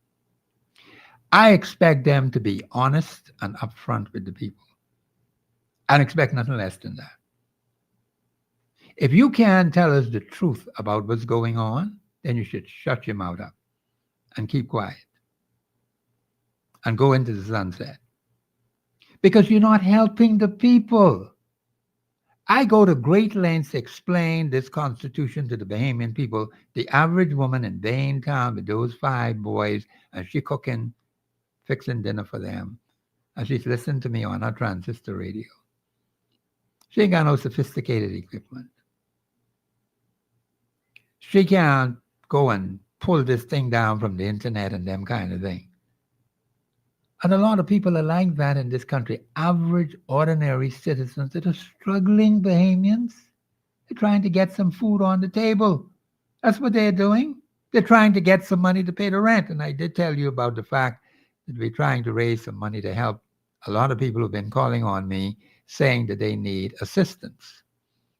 I expect them to be honest and upfront with the people. I expect nothing less than that. If you can't tell us the truth about what's going on, then you should shut your mouth up and keep quiet and go into the sunset, because you're not helping the people. I go to great lengths to explain this Constitution to the Bahamian people. The average woman in Dane Town with those 5 boys, and she cooking, fixing dinner for them, and she's listening to me on her transistor radio. She ain't got no sophisticated equipment. She can't go and pull this thing down from the internet and them kind of thing. And a lot of people are like that in this country. Average, ordinary citizens that are struggling, Bahamians. They're trying to get some food on the table. That's what they're doing. They're trying to get some money to pay the rent. And I did tell you about the fact that we're trying to raise some money to help a lot of people who've been calling on me saying that they need assistance.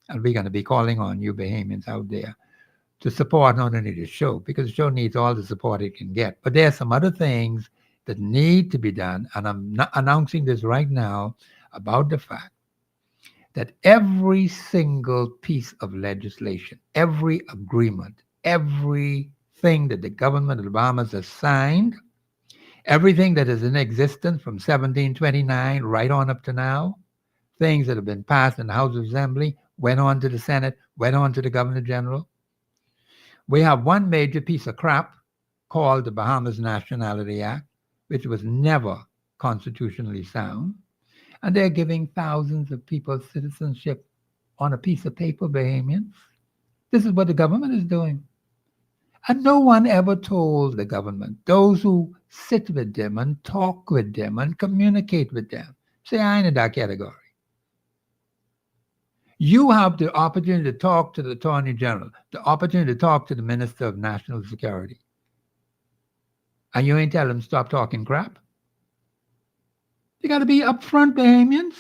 And we're going to be calling on you Bahamians out there to support not only the show, because the show needs all the support it can get, but there are some other things that need to be done. And I'm not announcing this right now about the fact that every single piece of legislation, every agreement, everything that the government of the Bahamas has signed, everything that is in existence from 1729 right on up to now, things that have been passed in the House of Assembly, went on to the Senate, went on to the Governor General. We have one major piece of crap called the Bahamas Nationality Act, which was never constitutionally sound. And they're giving thousands of people citizenship on a piece of paper, Bahamians. This is what the government is doing. And no one ever told the government, those who sit with them and talk with them and communicate with them, say, I ain't in that category. You have the opportunity to talk to the Attorney General, the opportunity to talk to the Minister of National Security. And you ain't tell them stop talking crap. You got to be upfront, Bahamians.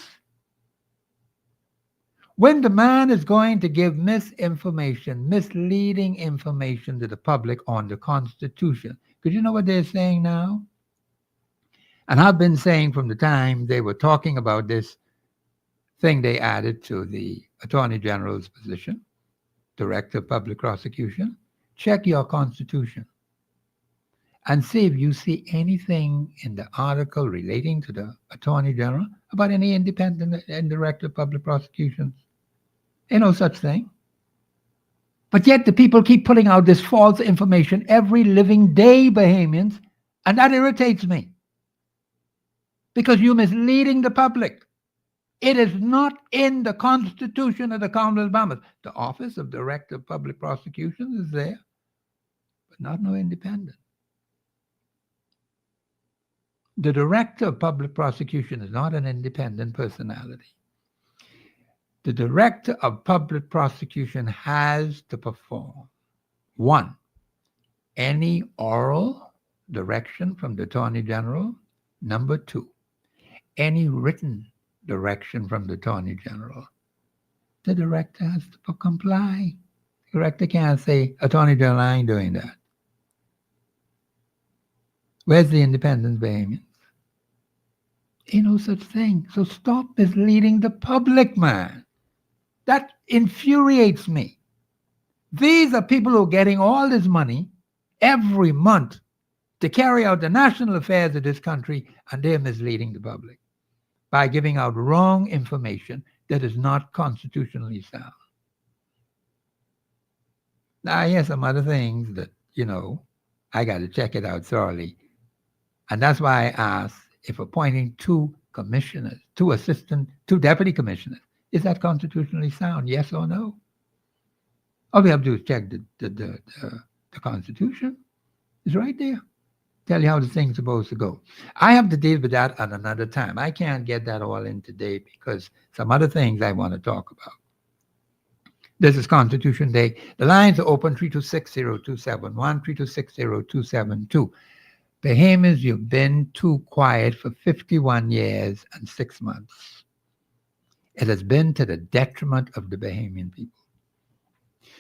When the man is going to give misinformation, misleading information to the public on the Constitution, because you know what they're saying now? And I've been saying from the time they were talking about this thing they added to the Attorney General's position, Director of Public Prosecution, check your Constitution and see if you see anything in the article relating to the Attorney General about any independent and Director of Public Prosecutions. Ain't no such thing. But yet the people keep putting out this false information every living day, Bahamians, and that irritates me. Because you're misleading the public. It is not in the Constitution of the Commonwealth of Bahamas. The Office of Director of Public Prosecutions is there, but not no independent. The Director of Public Prosecution is not an independent personality. The Director of Public Prosecution has to perform, 1, any oral direction from the Attorney General. Number 2, any written direction from the Attorney General. The Director has to comply. The Director can't say, Attorney General, I ain't doing that. Where's the independence, Bahamians? Ain't no such thing. So stop misleading the public, man. That infuriates me. These are people who are getting all this money every month to carry out the national affairs of this country, and they're misleading the public by giving out wrong information that is not constitutionally sound. Now, here's some other things that, I got to check it out thoroughly. And that's why I asked if appointing 2 commissioners, 2 deputy commissioners, is that constitutionally sound, yes or no? All we have to do is check the Constitution. It's right there. Tell you how the thing's supposed to go. I have to deal with that at another time. I can't get that all in today because some other things I want to talk about. This is Constitution Day. The lines are open 3260271, 3260272. Bahamians, you've been too quiet for 51 years and 6 months. It has been to the detriment of the Bahamian people.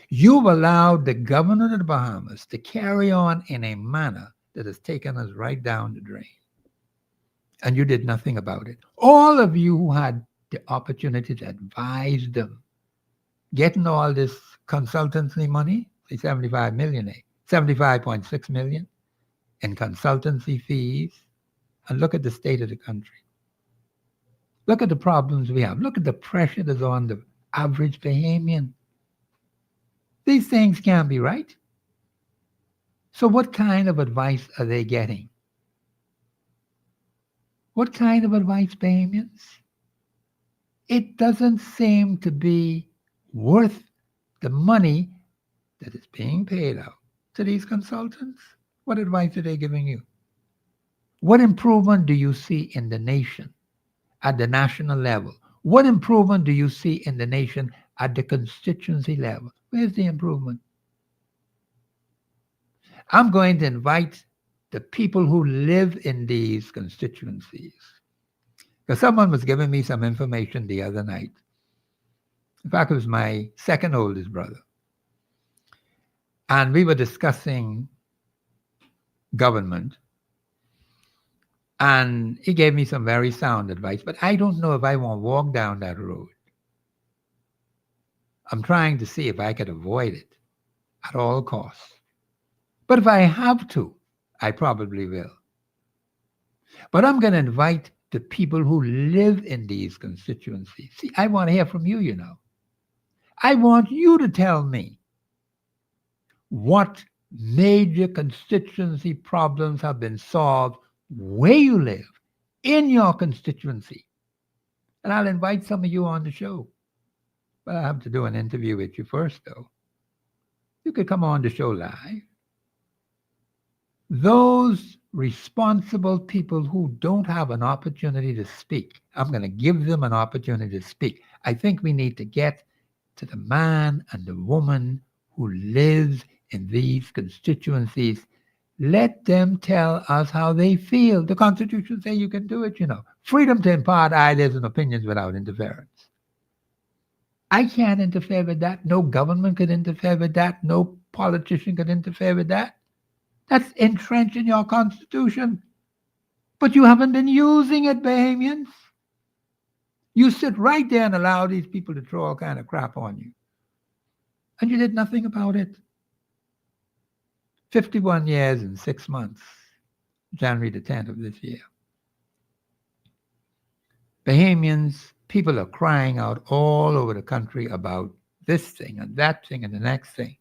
You've allowed the governor of the Bahamas to carry on in a manner that has taken us right down the drain. And you did nothing about it. All of you who had the opportunity to advise them, getting all this consultancy money, say 75.6 million in consultancy fees, and look at the state of the country. Look at the problems we have. Look at the pressure that's on the average Bahamian. These things can't be right. So what kind of advice are they getting? What kind of advice, Bahamians? It doesn't seem to be worth the money that is being paid out to these consultants. What advice are they giving you? What improvement do you see in the nation at the national level? What improvement do you see in the nation at the constituency level? Where's the improvement? I'm going to invite the people who live in these constituencies. Because someone was giving me some information the other night. In fact, it was my second oldest brother. And we were discussing government. And he gave me some very sound advice, but I don't know if I want to walk down that road. I'm trying to see if I could avoid it at all costs. But if I have to, I probably will. But I'm going to invite the people who live in these constituencies. See, I want to hear from you, I want you to tell me what major constituency problems have been solved where you live, in your constituency. And I'll invite some of you on the show. But I have to do an interview with you first, though. You could come on the show live. Those responsible people who don't have an opportunity to speak. I'm going to give them an opportunity to speak. I think we need to get to the man and the woman who lives in these constituencies. Let them tell us how they feel. The Constitution says you can do it, you know. Freedom to impart ideas and opinions without interference. I can't interfere with that. No government could interfere with that. No politician could interfere with that. That's entrenched in your Constitution. But you haven't been using it, Bahamians. You sit right there and allow these people to throw all kind of crap on you. And you did nothing about it. 51 years and 6 months, January the 10th of this year. Bahamians, people are crying out all over the country about this thing and that thing and the next thing.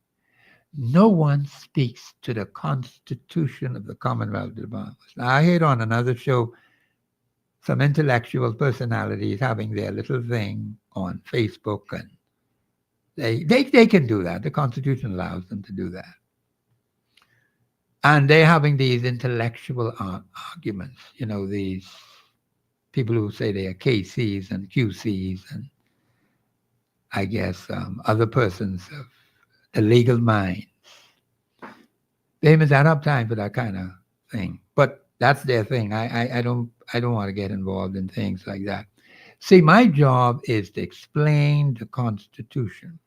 No one speaks to the Constitution of the Commonwealth of the Bahamas. Now, I heard on another show some intellectual personalities having their little thing on Facebook, and they can do that. The Constitution allows them to do that. And they're having these intellectual arguments, you know, these people who say they are KCs and QCs and I guess other persons of the legal minds. They haven't had time for that kind of thing, but that's their thing. I don't want to get involved in things like that. See, my job is to explain the Constitution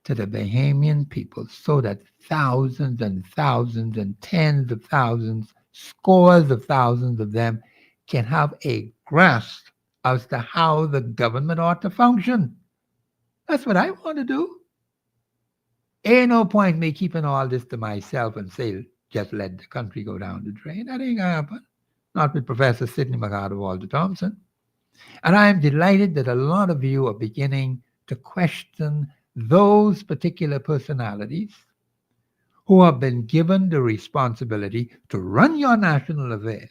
to the Bahamian people so that thousands and thousands and tens of thousands, scores of thousands of them can have a grasp as to how the government ought to function. That's what I want to do. Ain't no point me keeping all this to myself and say, just let the country go down the drain. That ain't gonna happen. Not with Professor Sidney Walter Thompson. And I am delighted that a lot of you are beginning to question those particular personalities who have been given the responsibility to run your national affairs.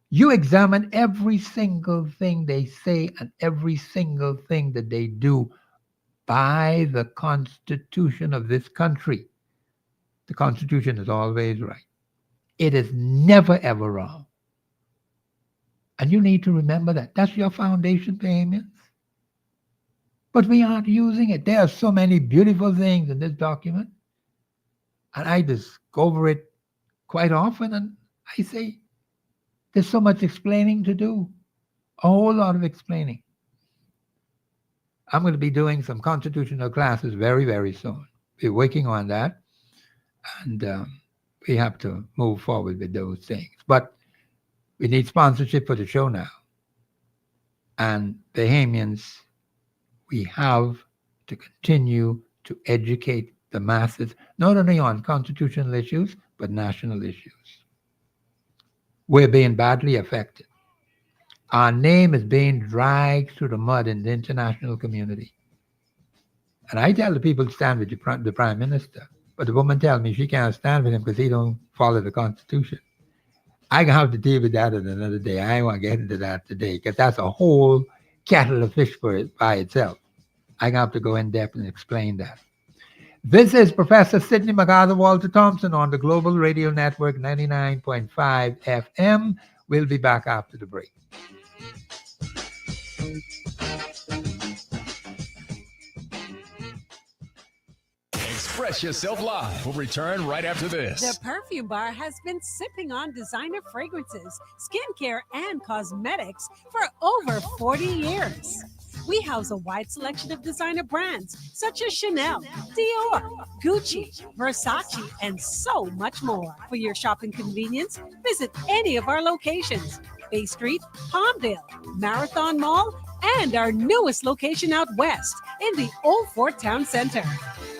You examine every single thing they say and every single thing that they do by the Constitution of this country. The Constitution is always right. It is never, ever wrong. And you need to remember that. That's your foundation, Bahamians. But we aren't using it. There are so many beautiful things in this document. And I just go over it quite often and I say, there's so much explaining to do. A whole lot of explaining. I'm going to be doing some constitutional classes very, very soon. We're working on that. And we have to move forward with those things. But we need sponsorship for the show now. And Bahamians, we have to continue to educate the masses, not only on constitutional issues, but national issues. We're being badly affected. Our name is being dragged through the mud in the international community. And I tell the people to stand with the Prime Minister, but the woman tells me she can't stand with him because he don't follow the Constitution. I can have to deal with that at another day. I want to get into that today because that's a whole kettle of fish for it by itself. I have to go in depth and explain that. This is Professor Sidney Walter Thompson on the Global Radio Network 99.5 FM. We'll be back after the break. Express Yourself Live will return right after this. The Perfume Bar has been sipping on designer fragrances, skincare, and cosmetics for over 40 years. We house a wide selection of designer brands such as Chanel, Dior, Gucci, Versace, and so much more. For your shopping convenience, visit any of our locations: Bay Street, Palmdale, Marathon Mall, and our newest location out west in the Old Fort Town Center.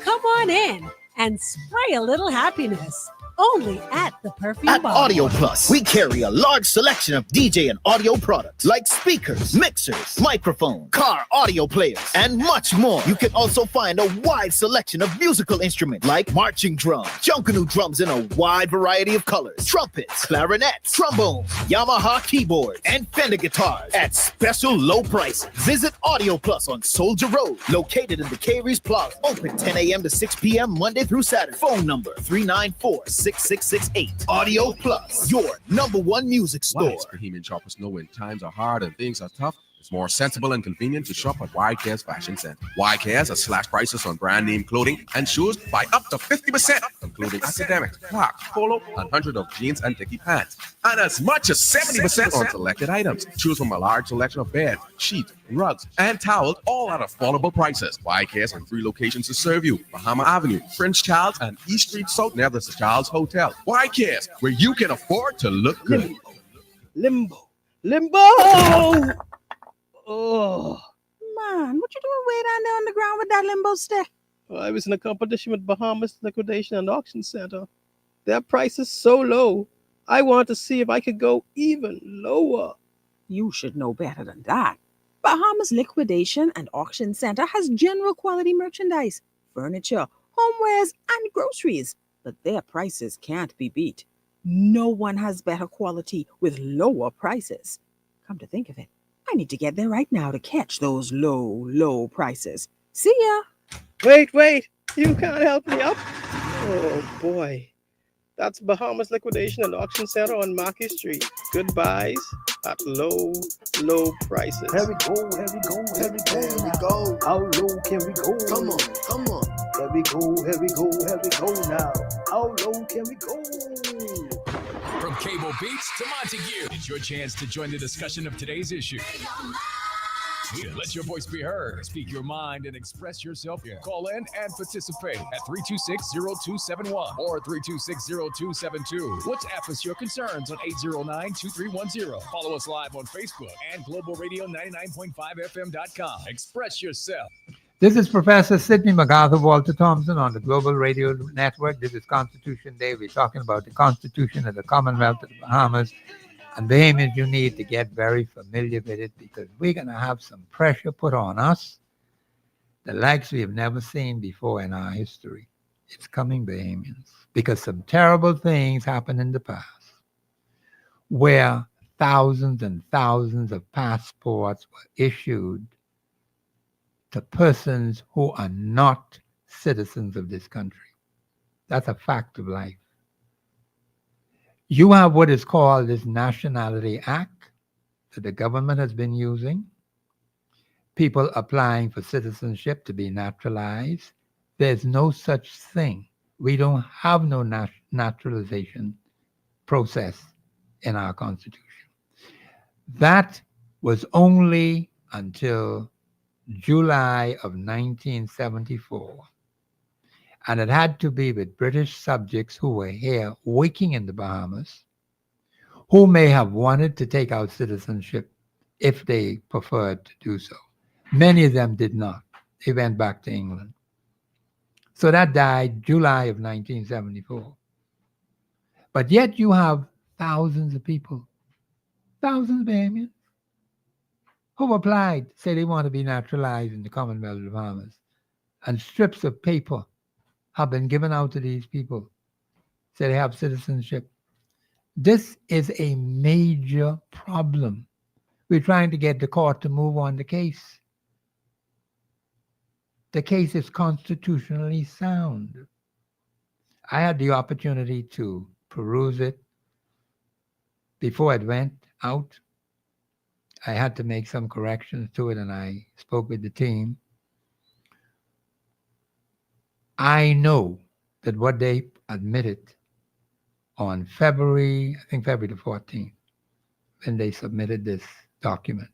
Come on in and spray a little happiness. Only at the Perfume Bar. At Audio Plus, we carry a large selection of DJ and audio products like speakers, mixers, microphone, car audio players, and much more. You can also find a wide selection of musical instruments like marching drums, Junkanoo drums in a wide variety of colors, trumpets, clarinets, trombones, Yamaha keyboards, and Fender guitars at special low prices. Visit Audio Plus on Soldier Road, located in the Caries Plaza. Open 10 a.m. to 6 p.m. Monday through Saturday. Phone number 394-6 6668. Audio Plus, your #1 music store. Wise Bohemian shoppers know when times are hard and things are tough, it's more sensible and convenient to shop at YCares Fashion Center. YCares has slash prices on brand name clothing and shoes by up to 50%, including academics, Clark, Polo, and hundreds of jeans and dicky pants. And as much as 70% on selected items. Choose from a large selection of beds, sheets, rugs, and towels, all at affordable prices. YCares in 3 locations to serve you: Bahama Avenue, Prince Charles, and East Street South near the Charles Hotel. YCares, where you can afford to look good. Limbo. Oh, Man, what you doing way down there on the ground with that limbo stick? I was in a competition with Bahamas Liquidation and Auction Center. Their price is so low. I want to see if I could go even lower. You should know better than that. Bahamas Liquidation and Auction Center has general quality merchandise, furniture, homewares, and groceries, but their prices can't be beat. No one has better quality with lower prices. Come to think of it, I need to get there right now to catch those low prices. See ya. Wait. You can't help me up? Oh, boy. That's Bahamas Liquidation and Auction Center on Marquis Street. Good buys at low prices. Here we go. How low can we go? Come on. Here we go now. How low can we go? From Cable Beats to Montague, it's your chance to join the discussion of today's issue. Let your voice be heard. Speak your mind and express yourself. Call in and participate at 326-0271 or 326-0272. WhatsApp us your concerns on 809-2310. Follow us live on Facebook and globalradio99.5fm.com. Express yourself. This is Professor Sidney MacArthur Walter Thompson on the Global Radio Network. This is Constitution Day. We're talking about the Constitution of the Commonwealth of the Bahamas. And Bahamians, you need to get very familiar with it because we're going to have some pressure put on us, the likes we have never seen before in our history. It's coming, Bahamians, because some terrible things happened in the past where thousands and thousands of passports were issued to persons who are not citizens of this country. That's a fact of life. You have what is called this Nationality Act that the government has been using. People applying for citizenship to be naturalized. There's no such thing. We don't have no naturalization process in our Constitution. That was only until July of 1974. And it had to be with British subjects who were here working in the Bahamas, who may have wanted to take out citizenship if they preferred to do so. Many of them did not. They went back to England. So that died July of 1974. But yet you have thousands of people, thousands of Bahamians, who applied, say they want to be naturalized in the Commonwealth of the Bahamas, and strips of paper have been given out to these people, say they have citizenship. This is a major problem. We're trying to get the court to move on the case. The case is constitutionally sound. I had the opportunity to peruse it before it went out. I had to make some corrections to it, and I spoke with the team. I know that what they admitted on February the 14th, when they submitted this document,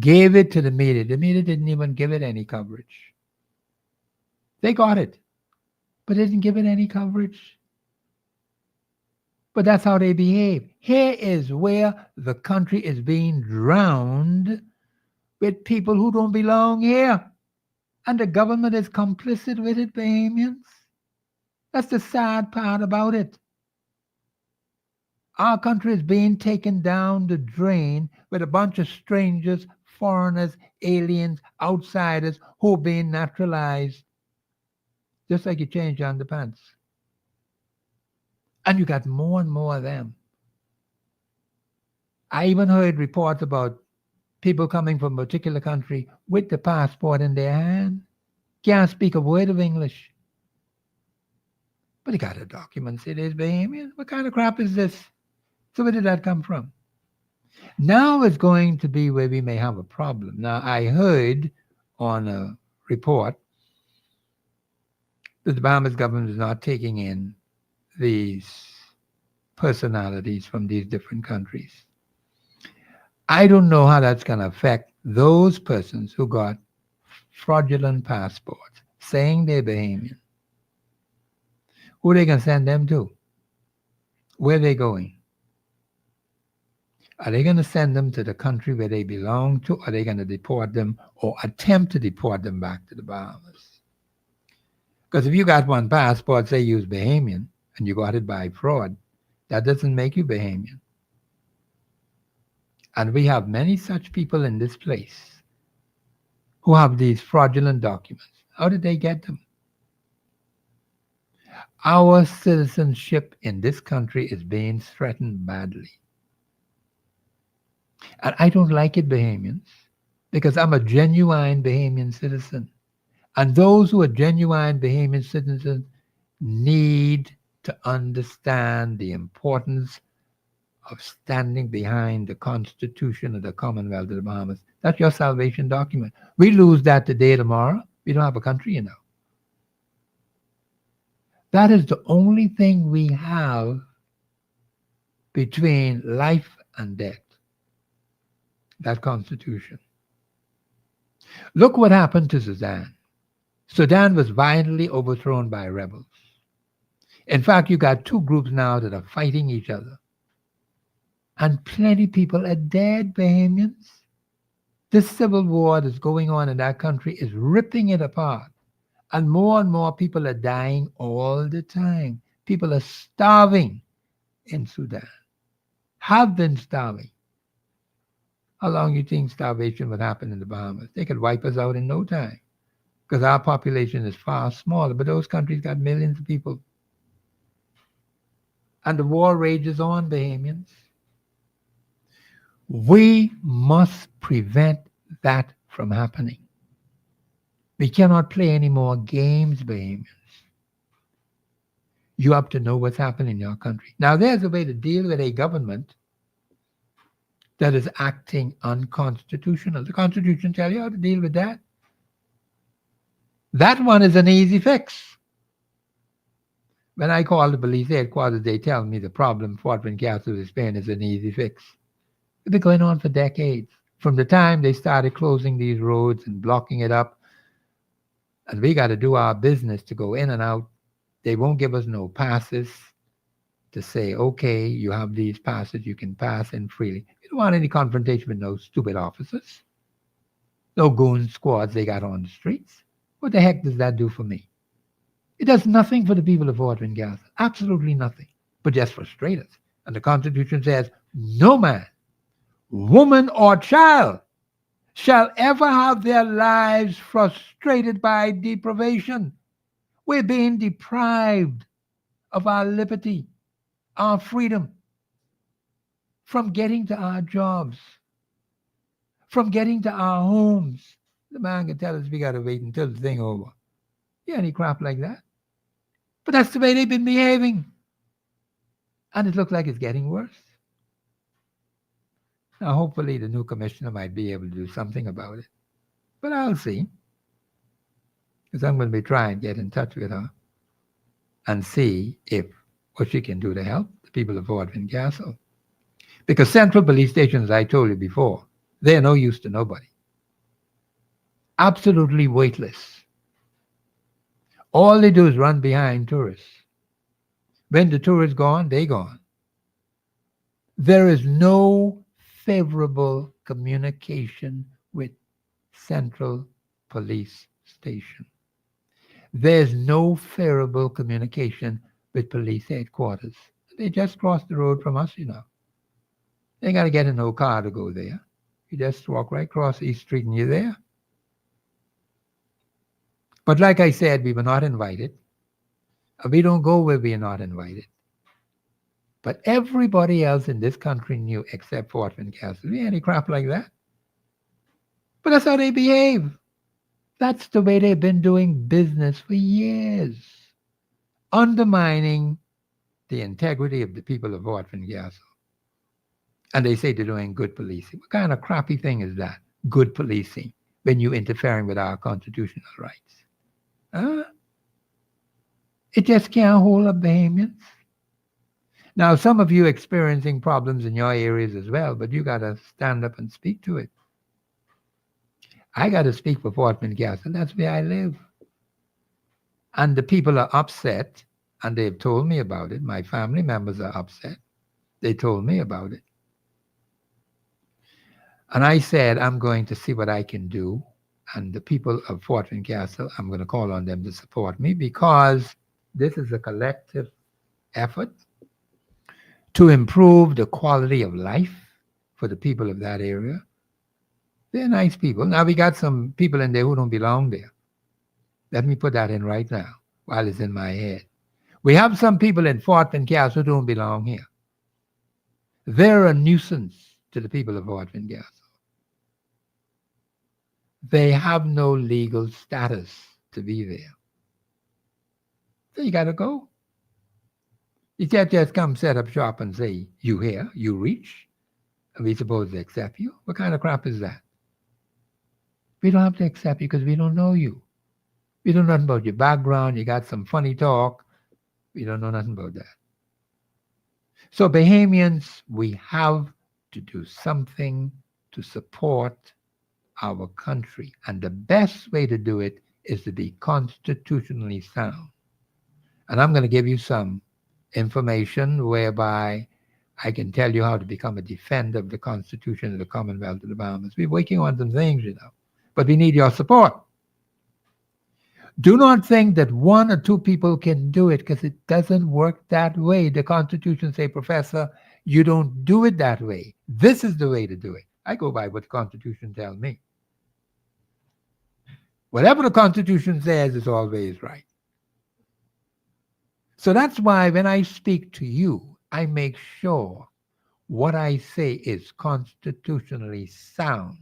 gave it to the media. The media didn't even give it any coverage. They got it, but they didn't give it any coverage. But that's how they behave. Here is where the country is being drowned with people who don't belong here. And the government is complicit with it, Bahamians. That's the sad part about it. Our country is being taken down the drain with a bunch of strangers, foreigners, aliens, outsiders who are being naturalized. Just like you change your underpants. And you got more and more of them. I even heard reports about people coming from a particular country with the passport in their hand, can't speak a word of English. But he got a document say there's Bahamian. What kind of crap is this? So where did that come from? Now it's going to be where we may have a problem. Now, I heard on a report that the Bahamas government is not taking in these personalities from these different countries. I don't know how that's going to affect those persons who got fraudulent passports saying they're Bahamian. Who are they going to send them to? Where are they going? Are they going to send them to the country where they belong to? Are they going to deport them or attempt to deport them back to the Bahamas? Because if you got one passport, say you use Bahamian, and you got it by fraud, that doesn't make you Bahamian. And we have many such people in this place who have these fraudulent documents. How did they get them? Our citizenship in this country is being threatened badly. And I don't like it, Bahamians, because I'm a genuine Bahamian citizen. And those who are genuine Bahamian citizens need to understand the importance of standing behind the Constitution of the Commonwealth of the Bahamas. That's your salvation document. We lose that today, tomorrow, we don't have a country, you know. That is the only thing we have between life and death. That Constitution. Look what happened to Sudan. Sudan was violently overthrown by rebels. In fact, you got two groups now that are fighting each other. And plenty of people are dead, Bahamians. This civil war that's going on in that country is ripping it apart. And more people are dying all the time. People are starving in Sudan. Have been starving. How long do you think starvation would happen in the Bahamas? They could wipe us out in no time because our population is far smaller, but those countries got millions of people. And the war rages on, Bahamians. We must prevent that from happening. We cannot play any more games, Bahamians. You have to know what's happening in your country. Now, there's a way to deal with a government that is acting unconstitutional. The Constitution tells you how to deal with that. That one is an easy fix. When I call the police headquarters, they tell me the problem Fort Castle is Spain is an easy fix. It's been going on for decades. From the time they started closing these roads and blocking it up, and we got to do our business to go in and out. They won't give us no passes to say, okay, you have these passes, you can pass in freely. We don't want any confrontation with no stupid officers. No goon squads they got on the streets. What the heck does that do for me? It does nothing for the people of Fort Castle. Absolutely nothing. But just frustrate us. And the Constitution says, no man, woman, or child shall ever have their lives frustrated by deprivation. We're being deprived of our liberty, our freedom, from getting to our jobs, from getting to our homes. The man can tell us we got to wait until the thing over. Yeah, any crap like that. But that's the way they've been behaving. And it looks like it's getting worse. Now, hopefully the new commissioner might be able to do something about it. But I'll see. Because I'm going to be trying to get in touch with her and see if what she can do to help the people of Fort Castle. Because central police stations, as I told you before, they're no use to nobody. Absolutely weightless. All they do is run behind tourists. When the tourists gone, they gone. There is no favorable communication with central police station. There's no favorable communication with police headquarters. They just cross the road from us, you know. They got to get in no car to go there. You just walk right across East Street and you're there. But like I said, we were not invited. We don't go where we are not invited. But everybody else in this country knew except Fort Castle. We had any crap like that. But that's how they behave. That's the way they've been doing business for years. undermining the integrity of the people of Fort Castle. And they say they're doing good policing. What kind of crappy thing is that? Good policing, when you're interfering with our constitutional rights. Huh? It just can't hold up Bahamians. Now, some of you experiencing problems in your areas as well, but you got to stand up and speak to it. I got to speak for Fort Castle. That's where I live. And the people are upset, and they've told me about it. My family members are upset. They told me about it. And I said, I'm going to see what I can do. And the people of Fort Castle, I'm going to call on them to support me, because this is a collective effort to improve the quality of life for the people of that area. They're nice people. Now, we got some people in there who don't belong there. Let me put that in right now while it's in my head. We have some people in Fort Castle who don't belong here. They're a nuisance to the people of Fort Castle. They have no legal status to be there. So you got to go. You can't just come set up shop and say, you here, you reach, and we supposed to accept you. What kind of crap is that? We don't have to accept you because we don't know you. We don't know nothing about your background. You got some funny talk. We don't know nothing about that. So Bahamians, we have to do something to support our country. And the best way to do it is to be constitutionally sound. And I'm going to give you some information whereby I can tell you how to become a defender of the Constitution of the Commonwealth of the Bahamas. We're working on some things, but we need your support. Do not think that one or two people can do it, because it doesn't work that way. The Constitution say, Professor, you don't do it that way. This is the way to do it. I go by what the Constitution tells me. Whatever the Constitution says is always right. So that's why when I speak to you, I make sure what I say is constitutionally sound,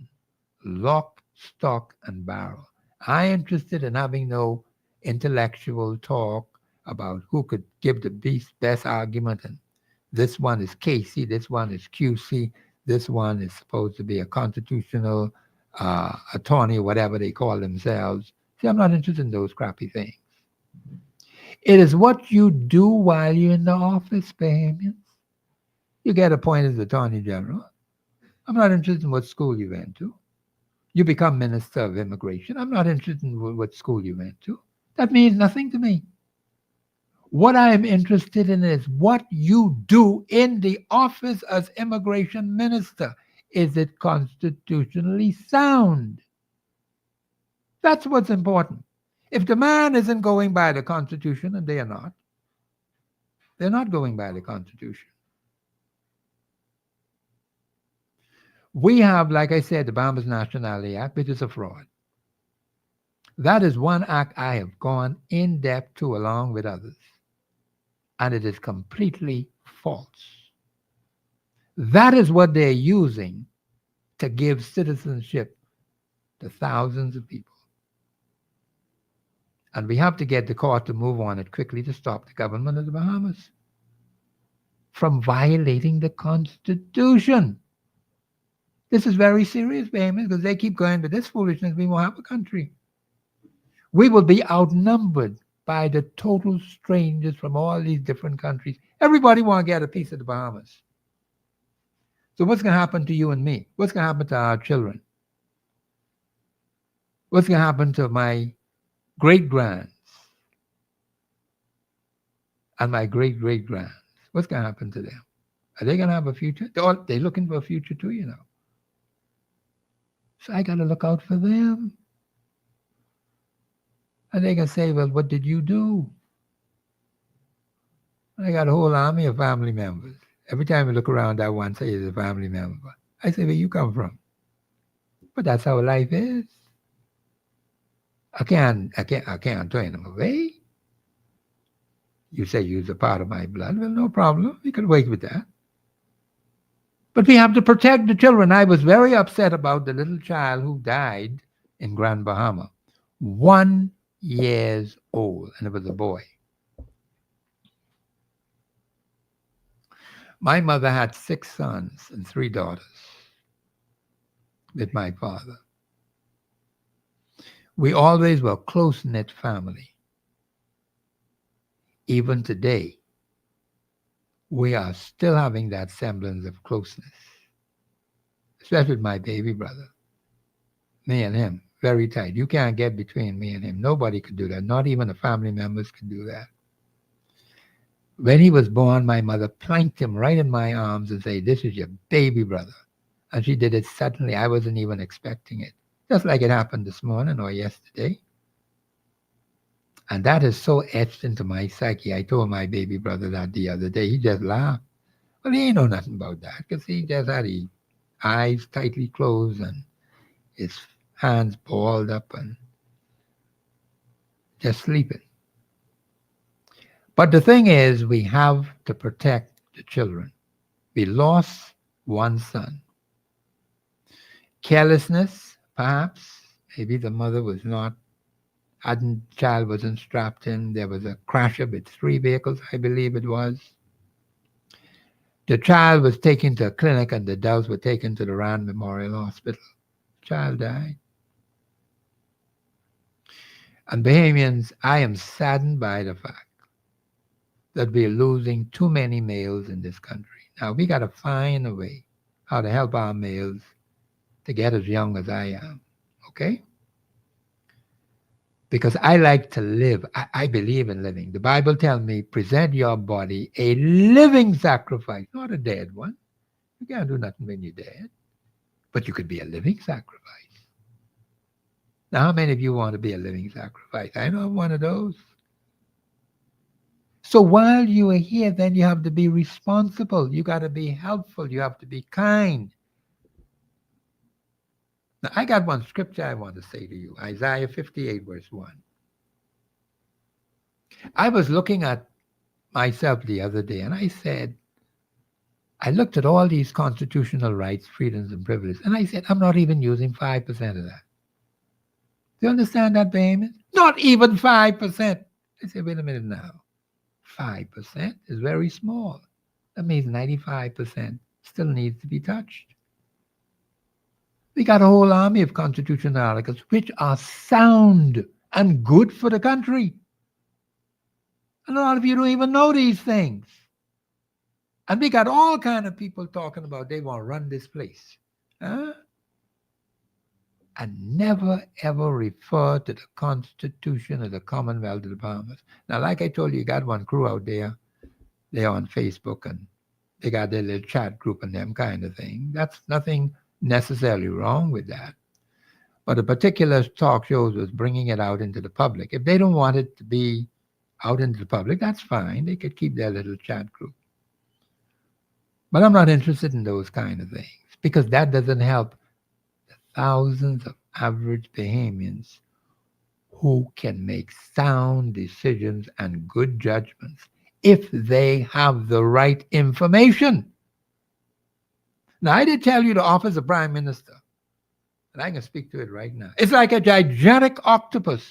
lock, stock, and barrel. I'm interested in having no intellectual talk about who could give the best argument. And this one is KC, this one is QC, this one is supposed to be a constitutional attorney, whatever they call themselves. See, I'm not interested in those crappy things. It is what you do while you're in the office, Bahamians. You get appointed as Attorney General. I'm not interested in what school you went to. You become Minister of Immigration. I'm not interested in what school you went to. That means nothing to me. What I am interested in is what you do in the office as Immigration Minister. Is it constitutionally sound? That's what's important. If the man isn't going by the Constitution, and they are not, they're not going by the Constitution. We have, like I said, the Bahamas Nationality Act, which is a fraud. That is one act I have gone in depth to along with others, and it is completely false. That is what they're using to give citizenship to thousands of people. And we have to get the court to move on it quickly to stop the government of the Bahamas from violating the Constitution. This is very serious, Bahamians, because they keep going with this foolishness. We won't have a country. We will be outnumbered by the total strangers from all these different countries. Everybody want to get a piece of the Bahamas. So what's going to happen to you and me? What's going to happen to our children? What's going to happen to my great-grands and my great-great-grands? What's going to happen to them? Are they going to have a future? They're looking for a future too, So I got to look out for them. And they can say, well, what did you do? I got a whole army of family members. Every time I look around, that one say is a family member. I say, where you come from? But that's how life is. I can't turn them away. You say you're a part of my blood. Well, no problem. We can work with that. But we have to protect the children. I was very upset about the little child who died in Grand Bahama. 1 year old, and it was a boy. My mother had 6 sons and 3 daughters with my father. We always were a close-knit family. Even today, we are still having that semblance of closeness, especially with my baby brother. Me and him, very tight. You can't get between me and him. Nobody could do that. Not even the family members could do that. When he was born, my mother planked him right in my arms and said, "This is your baby brother." And she did it suddenly. I wasn't even expecting it. Just like it happened this morning or yesterday. And that is so etched into my psyche. I told my baby brother that the other day. He just laughed. Well, he ain't know nothing about that because he just had his eyes tightly closed and his hands balled up and just sleeping. But the thing is, we have to protect the children. We lost one son. Carelessness, perhaps. Maybe the mother was not, child wasn't strapped in. There was a crash with 3 vehicles, I believe it was. The child was taken to a clinic and the adults were taken to the Rand Memorial Hospital. Child died. And Bahamians, I am saddened by the fact that we're losing too many males in this country. Now, we got to find a way how to help our males to get as young as I am, okay? Because I like to live. I believe in living. The Bible tells me, present your body a living sacrifice, not a dead one. You can't do nothing when you're dead, but you could be a living sacrifice. Now, how many of you want to be a living sacrifice? I know I'm one of those. So while you are here, then you have to be responsible. You got to be helpful. You have to be kind. Now, I got one scripture I want to say to you. Isaiah 58, verse 1. I was looking at myself the other day, and I said, I looked at all these constitutional rights, freedoms, and privileges, and I said, I'm not even using 5% of that. Do you understand that, Bahamian? Not even 5%. I said, wait a minute now. 5% is very small. That means 95% still needs to be touched. We got a whole army of constitutional articles which are sound and good for the country. And a lot of you don't even know these things. And we got all kind of people talking about they want to run this place. Huh? And never, ever refer to the Constitution of the Commonwealth of the Bahamas. Now, like I told you, you got one crew out there. They're on Facebook, and they got their little chat group and them kind of thing. That's nothing necessarily wrong with that. But a particular talk shows was bringing it out into the public. If they don't want it to be out into the public, that's fine. They could keep their little chat group. But I'm not interested in those kind of things because that doesn't help thousands of average Bahamians who can make sound decisions and good judgments if they have the right information. Now, I did tell you the office of Prime Minister, and I can speak to it right now. It's like a gigantic octopus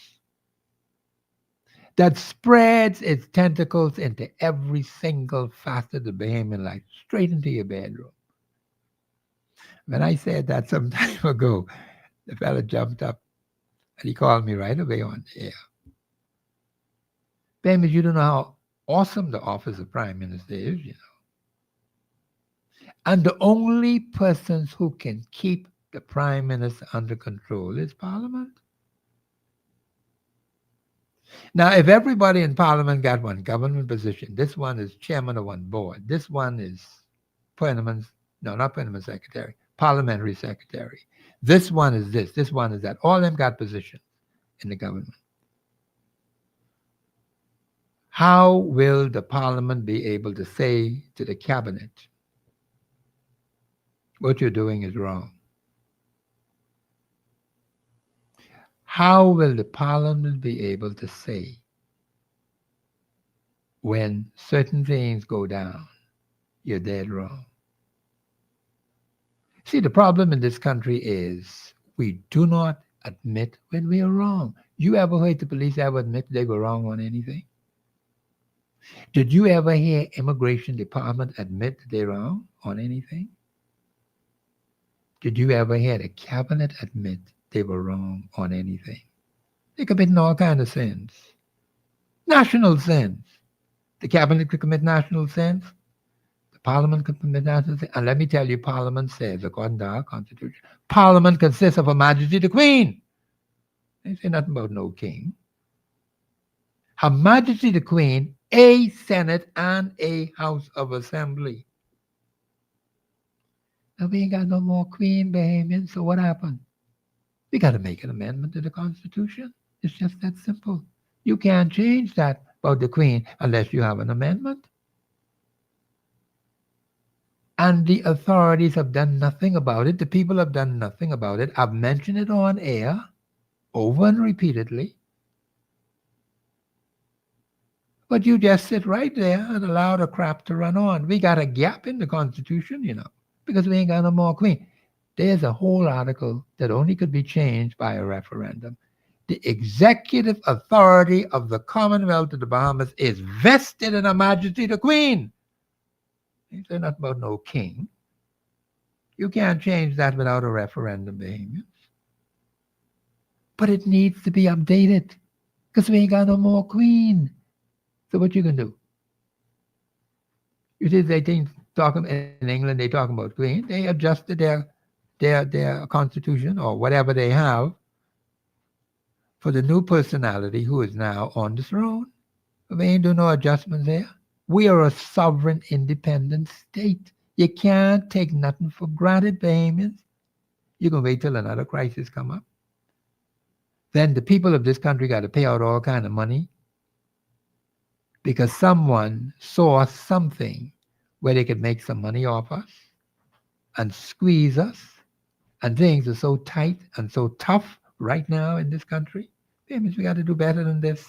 that spreads its tentacles into every single facet of Bahamian life, straight into your bedroom. When I said that some time ago, the fella jumped up and he called me right away on the air. Bahamians, you don't know how awesome the office of Prime Minister is, you know. And the only persons who can keep the Prime Minister under control is Parliament. Now, if everybody in Parliament got one government position, this one is chairman of one board, this one is secretary, parliamentary secretary, this one is this one is that, all of them got positions in the government. How will the Parliament be able to say to the cabinet, what you're doing is wrong? How will the Parliament be able to say when certain things go down, you're dead wrong? See, the problem in this country is we do not admit when we are wrong. You ever heard the police ever admit they were wrong on anything? Did you ever hear Immigration Department admit they're wrong on anything? Did you ever hear the cabinet admit they were wrong on anything? They committing all kinds of sins. National sins. The cabinet could commit national sins. The parliament could commit national sins. And let me tell you, parliament says, according to our constitution, parliament consists of Her Majesty the Queen. They say nothing about no king. Her Majesty the Queen, a Senate, and a House of Assembly. Now we ain't got no more Queen behavior, so what happened? We got to make an amendment to the Constitution. It's just that simple. You can't change that about the Queen unless you have an amendment. And the authorities have done nothing about it. The people have done nothing about it. I've mentioned it on air over and repeatedly. But you just sit right there and allow the crap to run on. We got a gap in the Constitution, because we ain't got no more Queen. There's a whole article that only could be changed by a referendum. The executive authority of the Commonwealth of the Bahamas is vested in Her Majesty the Queen. They say nothing about no king. You can't change that without a referendum, Bahamians. But it needs to be updated because we ain't got no more Queen. So what you can do? You see, they think talking in England, they talking about Queen. They adjusted their constitution or whatever they have for the new personality who is now on the throne. We ain't doing no adjustments there. We are a sovereign, independent state. You can't take nothing for granted, Bahamians. You can wait till another crisis come up. Then the people of this country got to pay out all kind of money because someone saw something where they could make some money off us and squeeze us. And things are so tight and so tough right now in this country. Bahamians, we got to do better than this.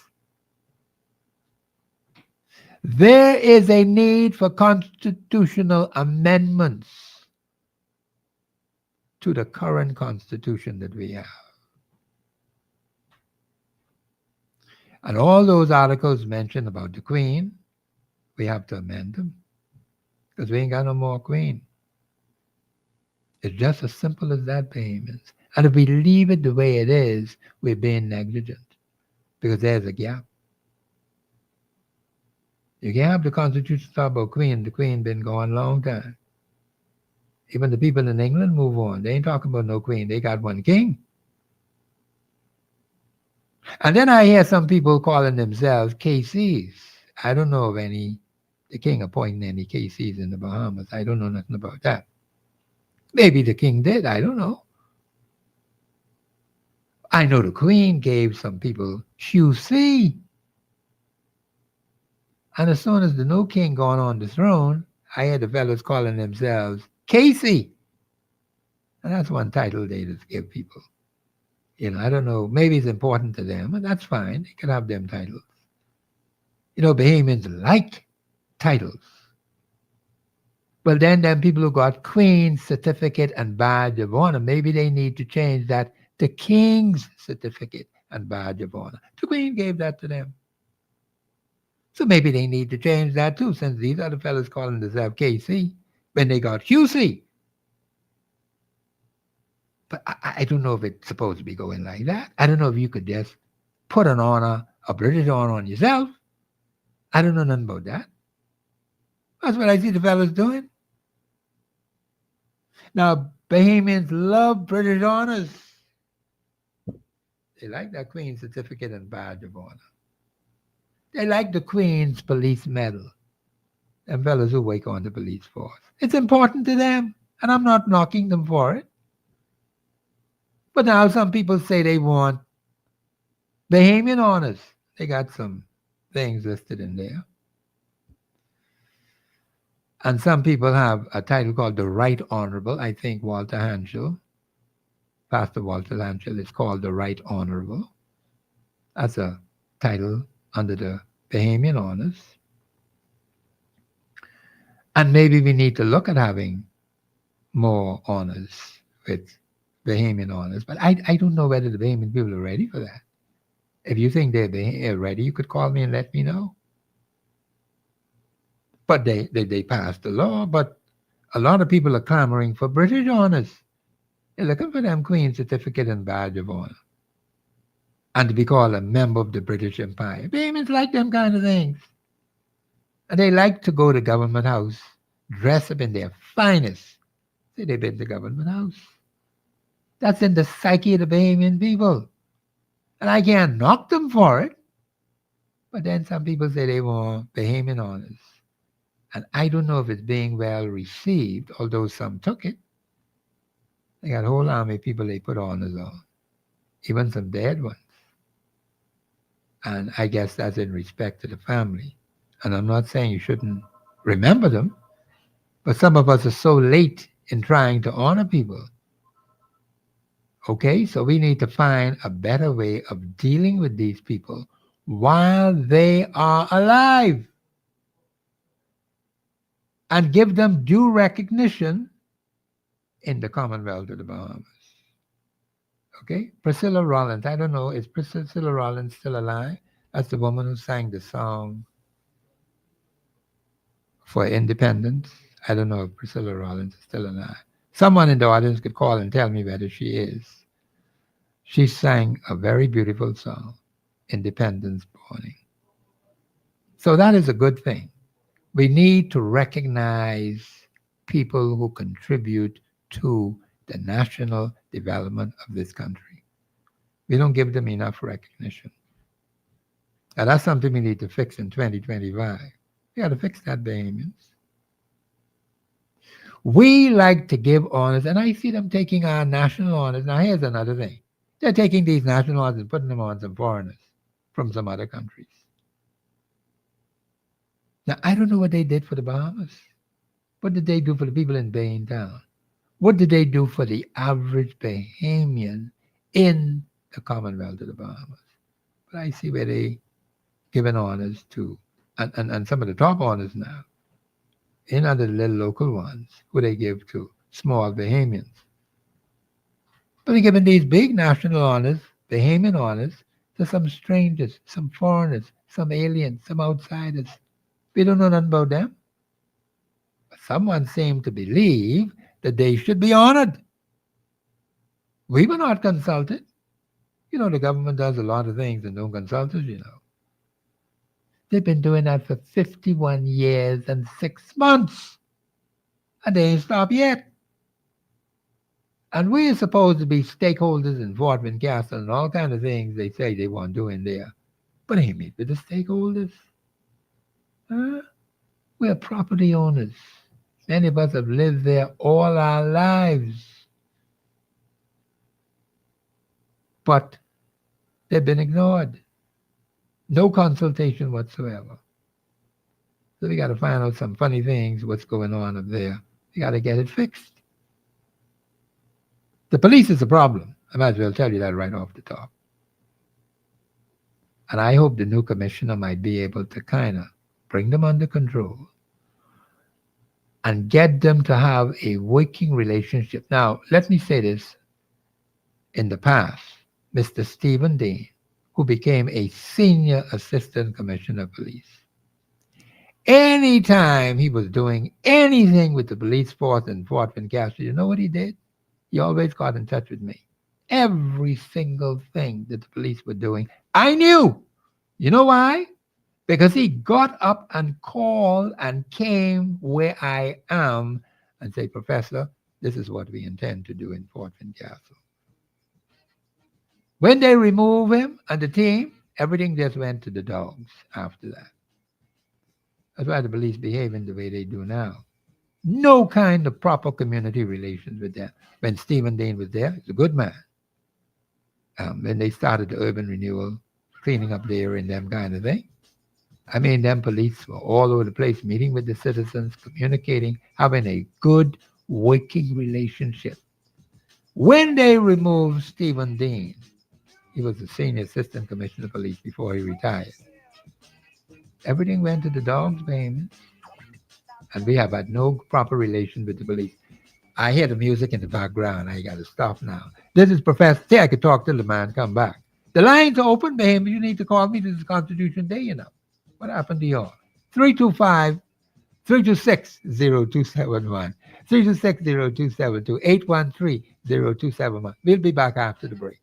There is a need for constitutional amendments to the current constitution that we have. And all those articles mentioned about the Queen, we have to amend them because we ain't got no more Queen. It's just as simple as that, Bahamians. And if we leave it the way it is, we're being negligent because there's a gap. You can't have the Constitution talk about Queen. The Queen been gone a long time. Even the people in England move on. They ain't talking about no Queen. They got one king. And then I hear some people calling themselves KCs. I don't know of the king appointing any KCs in the Bahamas. I don't know nothing about that. Maybe the king did. I don't know. I know the Queen gave some people QC. And as soon as the new king gone on the throne, I heard the fellows calling themselves Casey. And that's one title they just give people. I don't know, maybe it's important to them, and that's fine. They can have them titles. Bahamians like titles. But then people who got Queen's certificate and badge of honor, maybe they need to change that to King's certificate and badge of honor. The Queen gave that to them. So maybe they need to change that too, since these other fellows calling themselves KC when they got QC. But I don't know if it's supposed to be going like that. I don't know if you could just put an honor, a British honor on yourself. I don't know nothing about that. That's what I see the fellows doing. Now, Bahamians love British honors. They like that Queen's certificate and badge of honor. They like the Queen's police medal. Them fellows who work on the police force. It's important to them, and I'm not knocking them for it. But now some people say they want Bahamian honors. They got some things listed in there. And some people have a title called the Right Honorable. I think Walter Hanschel, Pastor Walter Hanschel, is called the Right Honorable. That's a title under the Bahamian honors. And maybe we need to look at having more honors with Bahamian honors. But I don't know whether the Bahamian people are ready for that. If you think they're ready, you could call me and let me know. But they passed the law, but a lot of people are clamoring for British honors. They're looking for them Queen certificate and badge of honor. And to be called a member of the British Empire. Bahamians like them kind of things. And they like to go to Government House, dress up in their finest. Say they've been to Government House. That's in the psyche of the Bahamian people. And I can't knock them for it. But then some people say they want Bahamian honors. And I don't know if it's being well received, although some took it. They got a whole army of people they put honors on, even some dead ones. And I guess that's in respect to the family. And I'm not saying you shouldn't remember them, but some of us are so late in trying to honor people. Okay, so we need to find a better way of dealing with these people while they are alive and give them due recognition in the Commonwealth of the Bahamas. Okay, Priscilla Rollins. I don't know, is Priscilla Rollins still alive? That's the woman who sang the song for independence. I don't know if Priscilla Rollins is still alive. Someone in the audience could call and tell me whether she is. She sang a very beautiful song, Independence Morning. So that is a good thing. We need to recognize people who contribute to the national development of this country. We don't give them enough recognition. And that's something we need to fix in 2025. We got to fix that, Bahamians. We like to give honors, and I see them taking our national honors. Now, here's another thing. They're taking these national honors and putting them on some foreigners from some other countries. Now, I don't know what they did for the Bahamas. What did they do for the people in Bahamian Town? What did they do for the average Bahamian in the Commonwealth of the Bahamas? But I see where they given honors to, and some of the top honors now, in other little local ones, who they give to small Bahamians. But they're giving these big national honors, Bahamian honors, to some strangers, some foreigners, some aliens, some outsiders. We don't know nothing about them. But someone seemed to believe that they should be honored. We were not consulted. You know, the government does a lot of things and don't consult us, you know. They've been doing that for 51 years and 6 months. And they ain't stopped yet. And we are supposed to be stakeholders in Fort Castle and all kinds of things they say they want doing there. But they meet with the stakeholders. Huh? We're property owners. Many of us have lived there all our lives. But they've been ignored. No consultation whatsoever. So we got to find out some funny things, what's going on up there. We got to get it fixed. The police is a problem. I might as well tell you that right off the top. And I hope the new commissioner might be able to kind of bring them under control and get them to have a working relationship. Now, let me say this. In the past, Mr. Stephen Dean, who became a senior assistant commissioner of police, anytime he was doing anything with the police force in Fort Castle, you know what he did? He always got in touch with me. Every single thing that the police were doing, I knew. You know why? Because he got up and called and came where I am and said, Professor, this is what we intend to do in Fort Castle. When they remove him and the team, everything just went to the dogs after that. That's why the police behaving the way they do now. No kind of proper community relations with them. When Stephen Dean was there, he's a good man. When they started the urban renewal, cleaning up the area and them kind of thing, I mean, them police were all over the place, meeting with the citizens, communicating, having a good working relationship. When they removed Stephen Dean, he was the senior assistant commissioner of police before he retired. Everything went to the dogs, baby. And we have had no proper relation with the police. I hear the music in the background. I got to stop now. This is Professor. See, I could talk till the man come back. The lines are open, baby. You need to call me. This is Constitution Day, you know. What happened to y'all? 325 326-0271. 326-0272. 813-0271. We'll be back after the break.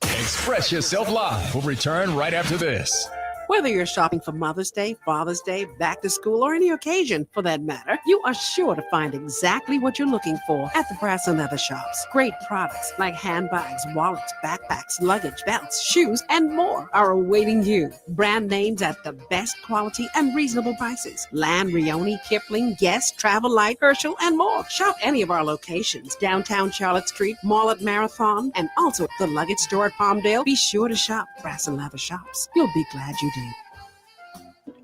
Express Yourself Live will return right after this. Whether you're shopping for Mother's Day, Father's Day, back to school, or any occasion for that matter, you are sure to find exactly what you're looking for at the Brass and Leather Shops. Great products like handbags, wallets, backpacks, luggage, belts, shoes, and more are awaiting you. Brand names at the best quality and reasonable prices. Land, Rioni, Kipling, Guess, Travel Light, Herschel, and more. Shop any of our locations. Downtown Charlotte Street, Mall at Marathon, and also the luggage store at Palmdale. Be sure to shop Brass and Leather Shops. You'll be glad you did.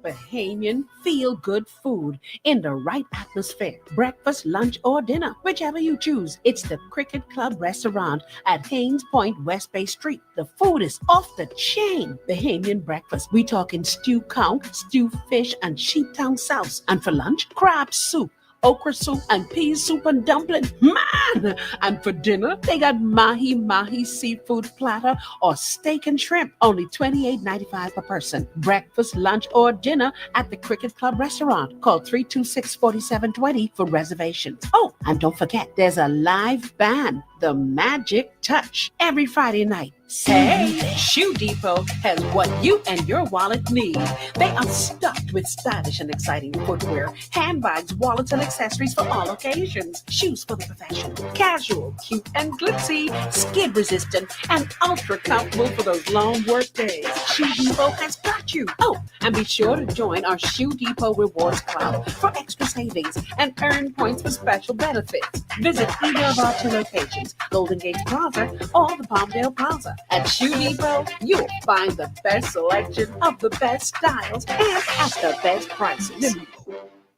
Bahamian feel-good food in the right atmosphere. Breakfast, lunch, or dinner, whichever you choose. It's the Cricket Club Restaurant at Haynes Point, West Bay Street. The food is off the chain. Bahamian breakfast. We talking stew cow, stew fish, and sheep tongue sauce. And for lunch, crab soup, okra soup, and pea soup and dumpling. Man! And for dinner, they got mahi seafood platter or steak and shrimp. Only $28.95 per person. Breakfast, lunch, or dinner at the Cricket Club Restaurant. Call 326-4720 for reservations. Oh, and don't forget, there's a live band, The Magic Touch, every Friday night. Say, Shoe Depot has what you and your wallet need. They are stuffed with stylish and exciting footwear, handbags, wallets, and accessories for all occasions. Shoes for the professional, casual, cute and glitzy, skid resistant, and ultra comfortable for those long work days. Shoe Depot has got you. Oh, and be sure to join our Shoe Depot Rewards Club for extra savings and earn points for special benefits. Visit either of our 2 locations, Golden Gate Plaza or the Palmdale Plaza. At Shoe Depot, you'll find the best selection of the best styles and at the best prices.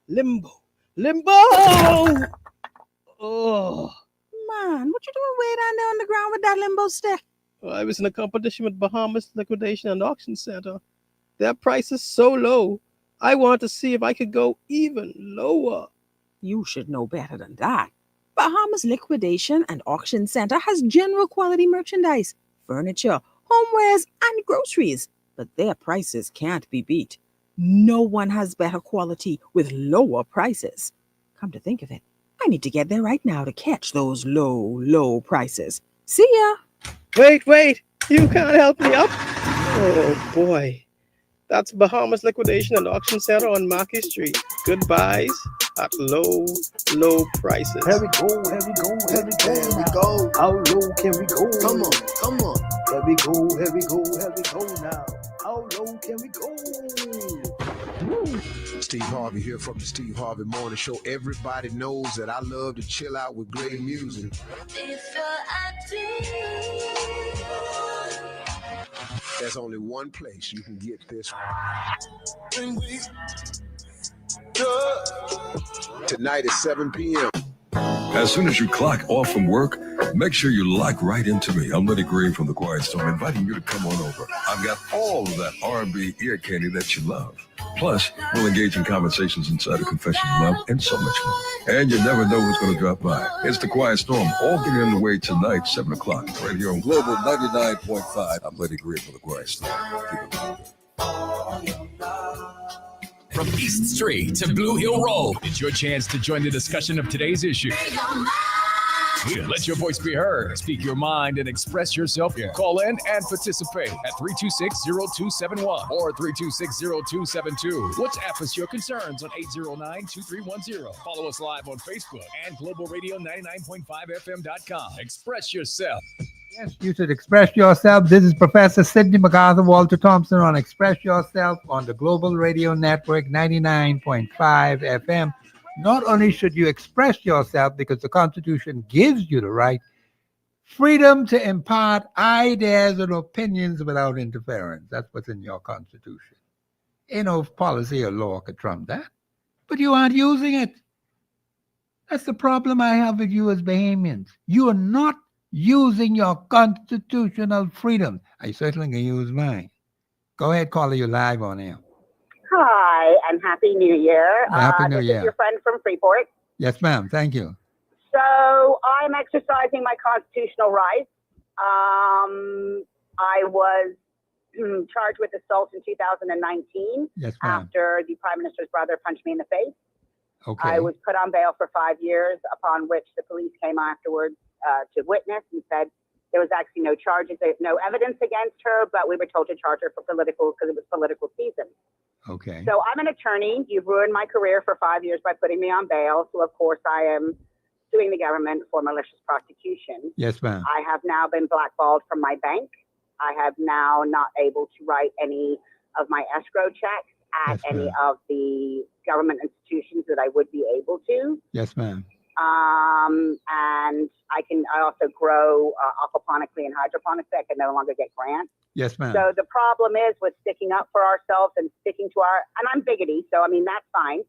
Limbo. Oh. Man, what you doing way down there on the ground with that limbo stick? I was in a competition with Bahamas Liquidation and Auction Center. Their price is so low, I want to see if I could go even lower. You should know better than that. Bahamas Liquidation and Auction Center has general quality merchandise, furniture, homewares, and groceries, but their prices can't be beat. No one has better quality with lower prices. Come to think of it, I need to get there right now to catch those low prices. See ya! Wait, you can't help me up? Oh boy. That's Bahamas Liquidation and Auction Center on Marquis Street. Good buys at low prices. Here we go now. How low can we go? Come on. Here we go now. How low can we go? Steve Harvey here from the Steve Harvey Morning Show. Everybody knows that I love to chill out with great music. There's only one place you can get this. Tonight at 7 p.m. As soon as you clock off from work, make sure you lock right into me. I'm Lenny Green from The Quiet Storm, inviting you to come on over. I've got all of that R&B ear candy that you love. Plus, we'll engage in conversations inside of Confessions of Love and so much more. And you never know who's going to drop by. It's The Quiet Storm, all getting underway tonight, 7 o'clock, right here on Global 99.5. I'm Lenny Green from The Quiet Storm. Keep it moving. From East Street to Blue Hill Road, it's your chance to join the discussion of today's issue. Let your voice be heard. Speak your mind and express yourself. Call in and participate at 326-0271 or 326-0272. WhatsApp us your concerns on 809-2310. Follow us live on Facebook and globalradio99.5fm.com. Express yourself. Yes, you should express yourself. This is Professor Sidney MacArthur, Walter Thompson on Express Yourself on the Global Radio Network 99.5 FM. Not only should you express yourself because the Constitution gives you the right, freedom to impart ideas and opinions without interference. That's what's in your Constitution. Ain't no policy or law could trump that, but you aren't using it. That's the problem I have with you as Bahamians. You are not using your constitutional freedom. I certainly can use mine. Go ahead, caller, you live on air. Hi, and Happy New Year. Happy New this Year. is your friend from Freeport. Yes, ma'am. Thank you. So I'm exercising my constitutional rights. I was charged with assault in 2019 Yes, ma'am. after the Prime Minister's brother punched me in the face. Okay. I was put on bail for 5 years, upon which the police came afterwards to witness and said there was actually no charges, there's no evidence against her, but we were told to charge her for political, because it was political season. Okay. So I'm an attorney. You've ruined my career for 5 years by putting me on bail. So of course I am suing the government for malicious prosecution. Yes, ma'am. I have now been blackballed from my bank. I have now not able to write any of my escrow checks at Yes, any ma'am. of the government institutions that I would be able to. Yes, ma'am. And I also grow aquaponically and hydroponically. I can no longer get grants. Yes, ma'am. So the problem is with sticking up for ourselves and sticking to and I'm biggody, so I mean, that's fine.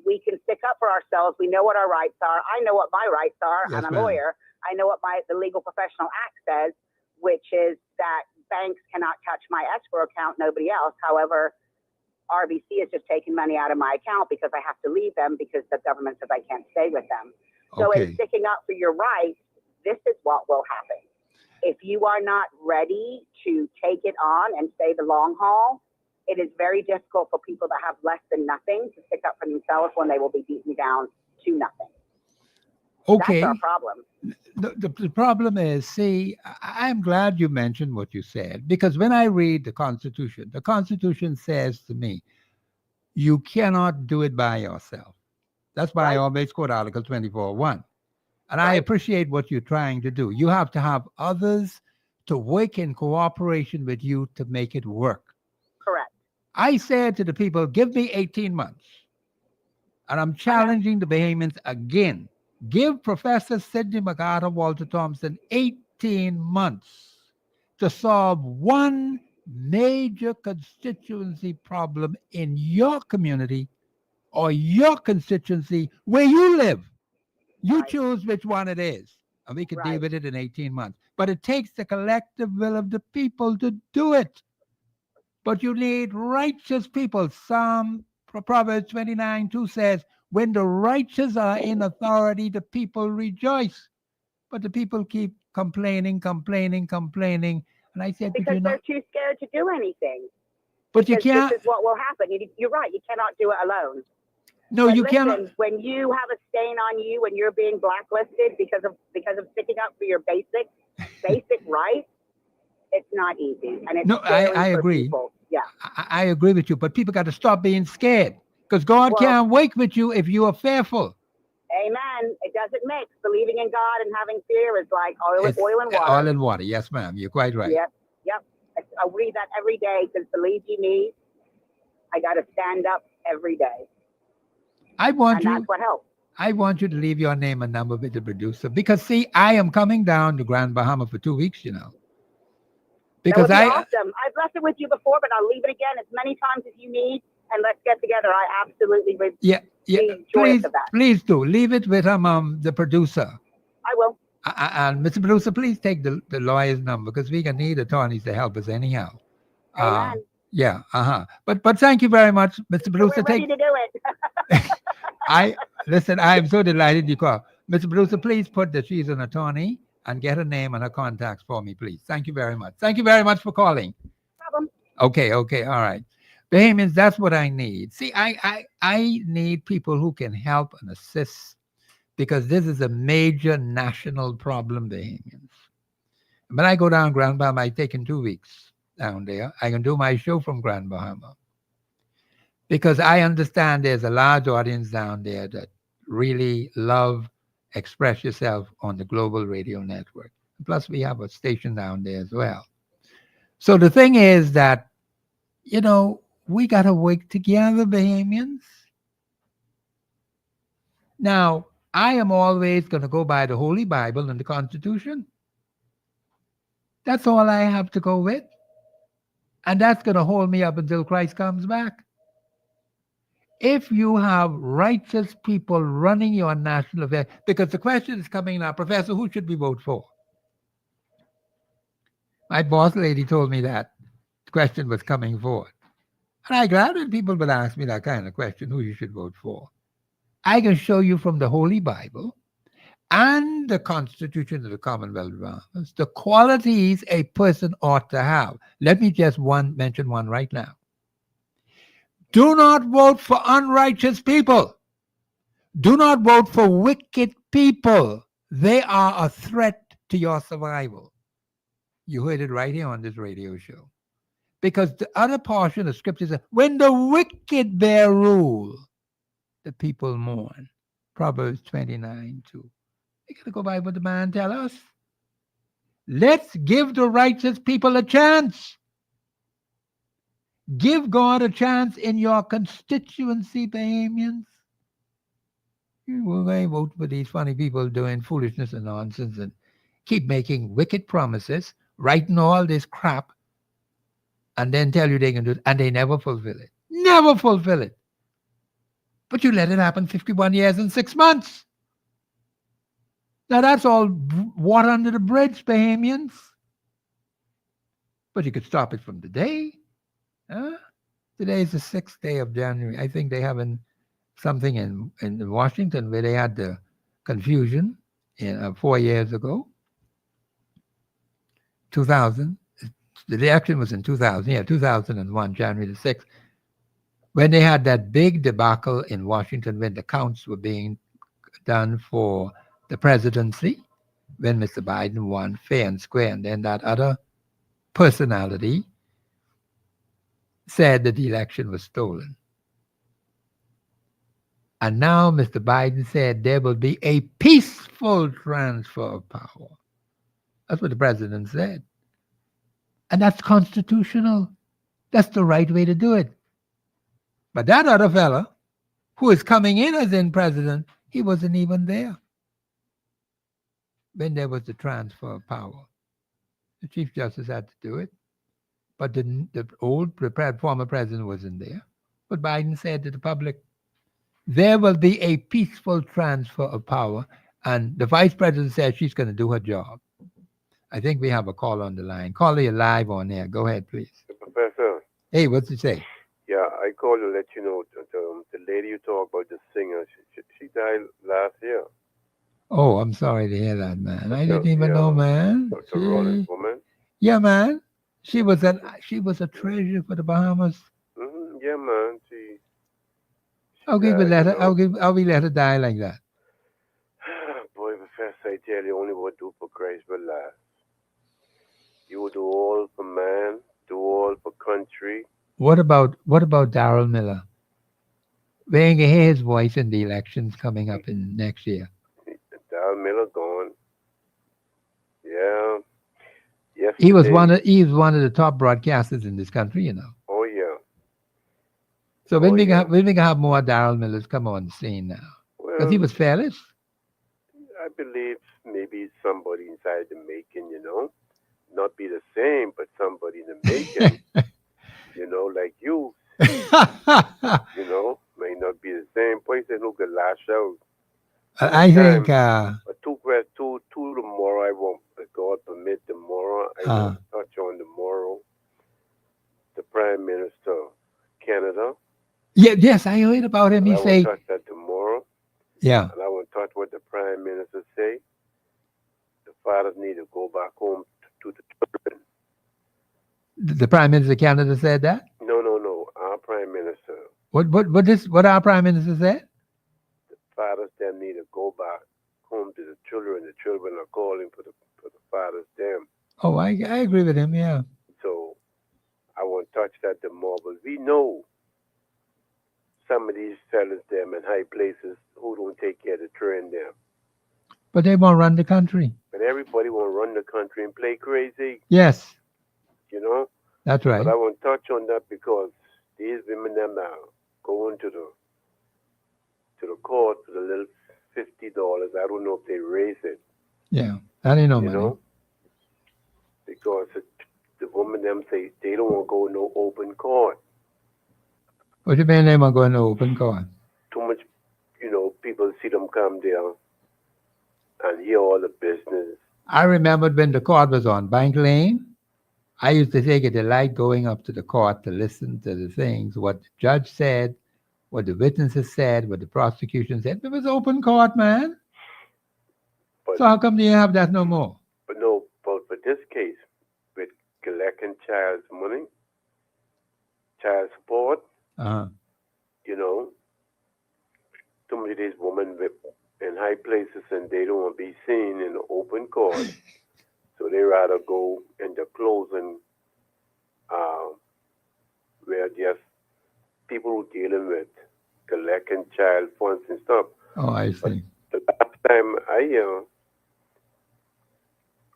We can stick up for ourselves. We know what our rights are. I know what my rights are. Yes, I'm a ma'am. lawyer. I know what the Legal Professional Act says, which is that banks cannot touch my escrow account, nobody else. However, RBC has just taken money out of my account because I have to leave them because the government says I can't stay with them. So in Okay. sticking up for your rights, this is what will happen. If you are not ready to take it on and stay the long haul, it is very difficult for people that have less than nothing to stick up for themselves when they will be beaten down to nothing. Okay. That's our problem. The problem is, see, I'm glad you mentioned what you said, because when I read the Constitution says to me, you cannot do it by yourself. That's why I always quote Article 24:1. And I appreciate what you're trying to do. You have to have others to work in cooperation with you to make it work. Correct. I said to the people, give me 18 months. And I'm challenging the Bahamians again. Give Professor Sidney MacArthur Walter Thompson 18 months to solve one major constituency problem in your community or your constituency where you live. You choose which one it is, and we could deal with it in 18 months. But it takes the collective will of the people to do it. But you need righteous people. Proverbs 29:2 says, when the righteous are in authority, the people rejoice. But the people keep complaining. And I said, because they're too scared to do anything. But you Because can't. This is what will happen. You're right. You cannot do it alone. No, But you listen, cannot. When you have a stain on you, when you're being blacklisted because of sticking up for your basic rights, it's not easy. And it's No, scary I for agree. people. Yeah. I agree with you, but people got to stop being scared, because God can't work with you if you are fearful. Amen. It doesn't mix. Believing in God and having fear is like oil and water. Oil and water. Yes, ma'am. You're quite right. Yep. I read that every day because believe you me, I got to stand up every day. That's what helps. I want you to leave your name and number with the producer, because see, I am coming down to Grand Bahama for 2 weeks, Because that would be awesome. I've left it with you before, but I'll leave it again as many times as you need, and let's get together. I absolutely would be joyous of that. Please do leave it with the producer. I will. And Mr. Producer, please take the lawyer's number, because we can need attorneys to help us anyhow. Amen. Yeah. But thank you very much, Mr. Producer. We're ready to do it. Listen. I am so delighted you called, Mr. Producer. Please put that she's an attorney and get her name and her contacts for me, please. Thank you very much. Thank you very much for calling. Problem. Okay. All right. Bahamians, that's what I need. See, I need people who can help and assist, because this is a major national problem, Bahamians. When I go down Grand Bahama, I take in 2 weeks down there. I can do my show from Grand Bahama, because I understand there's a large audience down there that really love Express Yourself on the Global Radio Network. Plus, we have a station down there as well. So the thing is that, we got to work together, Bahamians. Now, I am always going to go by the Holy Bible and the Constitution. That's all I have to go with. And that's going to hold me up until Christ comes back. If you have righteous people running your national affairs, because the question is coming now, Professor, who should we vote for? My boss lady told me that the question was coming forward. And I'm glad when people would ask me that kind of question, who you should vote for. I can show you from the Holy Bible and the Constitution of the Commonwealth of Bahamas, the qualities a person ought to have. Let me just mention one right now. Do not vote for unrighteous people. Do not vote for wicked people. They are a threat to your survival. You heard it right here on this radio show. Because the other portion of scripture says, when the wicked bear rule, the people mourn. Proverbs 29:2. We got to go by what the man tell us. Let's give the righteous people a chance. Give God a chance in your constituency, Bahamians. You will vote for these funny people doing foolishness and nonsense and keep making wicked promises, writing all this crap, and then tell you they can do it, and they never fulfill it. Never fulfill it. But you let it happen 51 years and 6 months. Now that's all water under the bridge, Bahamians. But you could stop it from today. Huh? Today is the 6th day of January. I think they having something in Washington where they had the confusion 4 years ago. 2000. The election was in 2000. Yeah, 2001, January the 6th. When they had that big debacle in Washington when the counts were being done for the presidency, when Mr. Biden won fair and square, and then that other personality said that the election was stolen. And now Mr. Biden said there will be a peaceful transfer of power. That's what the president said. And that's constitutional. That's the right way to do it. But that other fella who is coming in as in president, he wasn't even there when there was the transfer of power. The Chief Justice had to do it. But the former president wasn't there. But Biden said to the public, there will be a peaceful transfer of power. And the vice president said she's going to do her job. I think we have a call on the line. Call you live on there. Go ahead, please. Professor. Hey, what's it say? Yeah, I called to let you know the lady you talk about, the singer, she died last year. Oh, I'm sorry to hear that, man. I didn't even know, man. The Rollins woman. Yeah, man. She was a treasure for the Bahamas. Mm-hmm. Yeah, man. How we let her die like that? Boy, Professor, I tell you, only what do for Christ will last. You will do all for man, do all for country. What about Darrell Miller? We ain't gonna hear his voice in the elections coming up in next year. Darrell Miller gone. Yeah. Yes. He was one of the top broadcasters in this country, you know. Oh yeah. So when we gonna have more Darrell Millers come on the scene now? Because he was fearless. I believe maybe somebody inside the making, you know, not be the same, but somebody in the making, you know, like you, you know, may not be the same person who could lash out. I think. Two tomorrow. I won't. God permit tomorrow. I won't touch on tomorrow. The Prime Minister of Canada. Yeah. Yes, I heard about him. He say. I won't touch that tomorrow. Yeah. And I won't touch what the Prime Minister say. The fathers need to go back home to the children. The Prime Minister of Canada said that? No. Our Prime Minister. What our Prime Minister said? The fathers then need to go back home to the children. The children are calling for the fathers them. Oh, I agree with him, yeah. So I won't touch that tomorrow. But we know some of these fellas them in high places who don't take care to train them. But they won't run the country. But everybody want to run the country and play crazy. Yes. You know? That's right. But I won't touch on that because these women them now going to the court for the little $50. I don't know if they raise it. Yeah, that ain't no you money. Know? Because the woman them say they don't want to go no open court. What you mean they want to go in the open court? Too much, you know, people see them come there and hear all the business. I remembered when the court was on Bank Lane, I used to take a delight going up to the court to listen to the things, what the judge said, what the witnesses said, what the prosecution said. It was open court, man. But So how come you have that no more? but no, but for this case, with collecting child's money, child support, Uh-huh. you know, too many of these women in high places and they don't want to be seen in the open court, so they rather go in the closing, uh, where just people who dealing with collecting child funds and stuff. Oh, I But see. the last time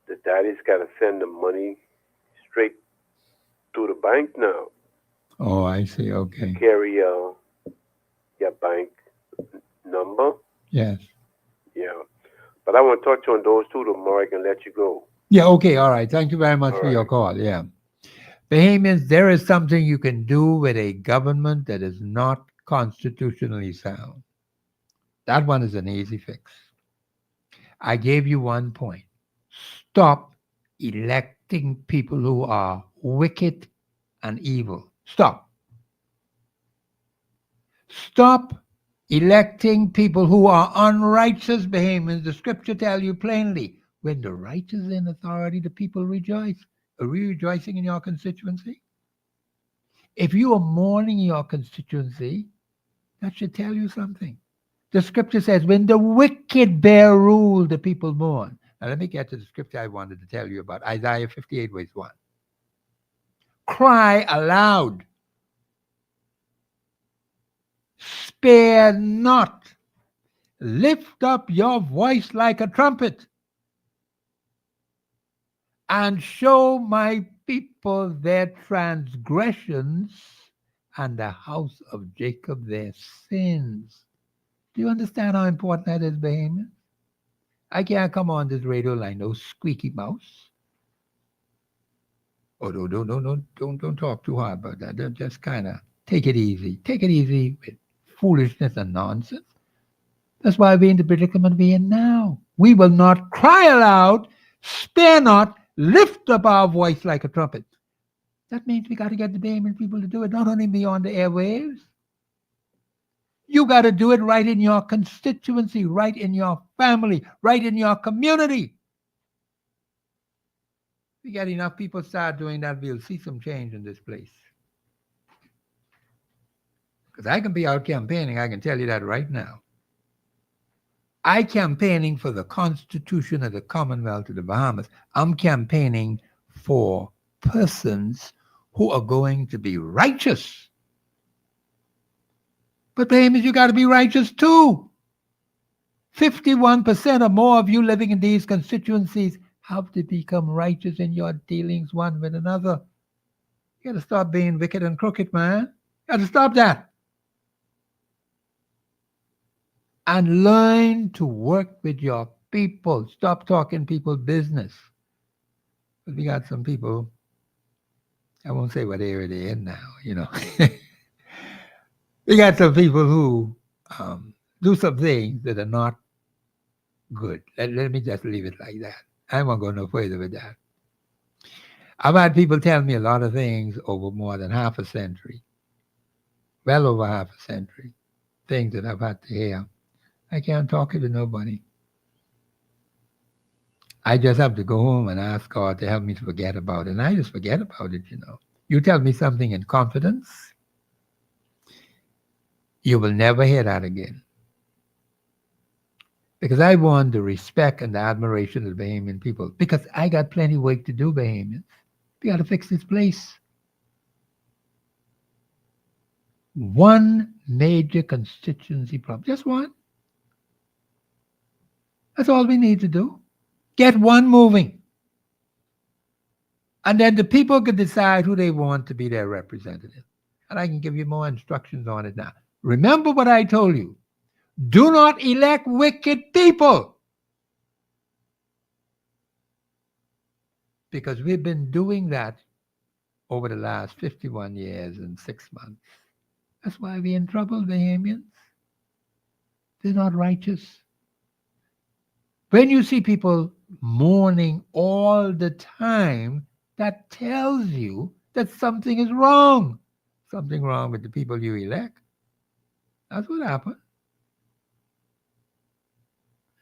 the daddy's got to send the money straight to the bank now. Oh, I see. Okay. Carry your bank number. Yes. Yeah. But I want to touch on those two tomorrow. I can let you go. Yeah, okay, all right. Thank you very much All for your right. call. Yeah. Bahamians, there is something you can do with a government that is not constitutionally sound. That one is an easy fix. I gave you one point. Stop electing people who are wicked and evil. Stop. Stop electing people who are unrighteous. Bahamians, the scripture tell you plainly, when the righteous is in authority, the people rejoice. Are you rejoicing in your constituency? If you are mourning your constituency, that should tell you something. The scripture says, when the wicked bear rule, the people mourn. Now, let me get to the scripture I wanted to tell you about. Isaiah 58, verse 1. Cry aloud. Spare not. Lift up your voice like a trumpet. And show my people their transgressions and the house of Jacob their sins. Do you understand how important that is, Bahamian? I can't come on this radio line, no squeaky mouse. Oh, no, don't talk too hard about that. Just kind of take it easy. Take it easy with foolishness and nonsense. That's why we're in the predicament we're in now. We will not cry aloud, spare not, lift up our voice like a trumpet. That means we got to get the Bahamian people to do it, not only beyond the airwaves. You got to do it right in your constituency, right in your family, right in your community. We get enough people start doing that, we'll see some change in this place. Because I can be out campaigning, I can tell you that right now. I campaigning for the Constitution of the Commonwealth of the Bahamas. I'm campaigning for persons who are going to be righteous. But Bahamians, you got to be righteous too. 51% or more of you living in these constituencies have to become righteous in your dealings one with another. You got to stop being wicked and crooked, man. You got to stop that. And learn to work with your people. Stop talking people business. But we got some people, I won't say what area they're in now, you know. We got some people who do some things that are not good. Let me just leave it like that. I won't go no further with that. I've had people tell me a lot of things over more than half a century, well over half a century, things that I've had to hear. I can't talk it to nobody. I just have to go home and ask God to help me to forget about it. And I just forget about it, you know. You tell me something in confidence, you will never hear that again. Because I want the respect and the admiration of the Bahamian people. Because I got plenty of work to do, Bahamians. We got to fix this place. One major constituency problem. Just one. That's all we need to do. Get one moving. And then the people can decide who they want to be their representative. And I can give you more instructions on it now. Remember what I told you. Do not elect wicked people. Because we've been doing that over the last 51 years and 6 months. That's why we're in trouble, Bahamians. They're not righteous. When you see people mourning all the time, that tells you that something is wrong. Something wrong with the people you elect. That's what happened.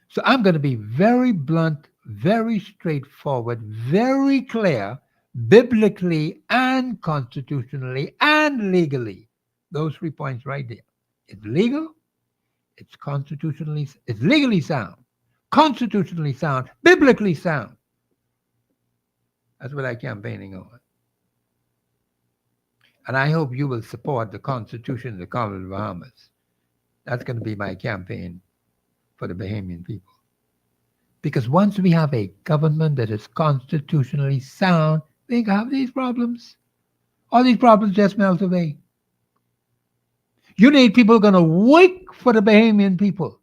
So So I'm going to be very blunt, very straightforward, very clear, biblically and constitutionally and legally. Those 3 points right there. It's legal, it's constitutionally, it's legally sound, constitutionally sound, biblically sound. That's what I'm campaigning on. And I hope you will support the Constitution of the Commonwealth of Bahamas. That's going to be my campaign for the Bahamian people. Because once we have a government that is constitutionally sound, we ain't gonna have these problems. All these problems just melt away. You need people who are going to work for the Bahamian people,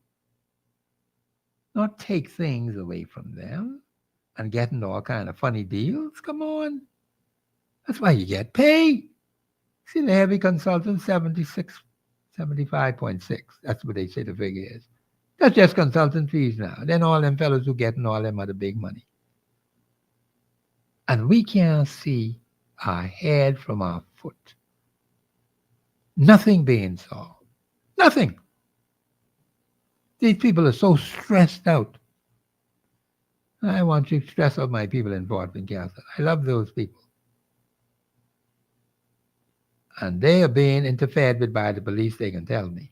not take things away from them and getting all kind of funny deals. Come on. That's why you get paid. See, the heavy consultant, 75.6. That's what they say the figure is. That's just consultant fees now. Then all them fellows who getting all them other big money. And we can't see our head from our foot. Nothing being solved. Nothing. These people are so stressed out. I want you to stress out my people in Fort Castle. I love those people. And they are being interfered with by the police, they can tell me.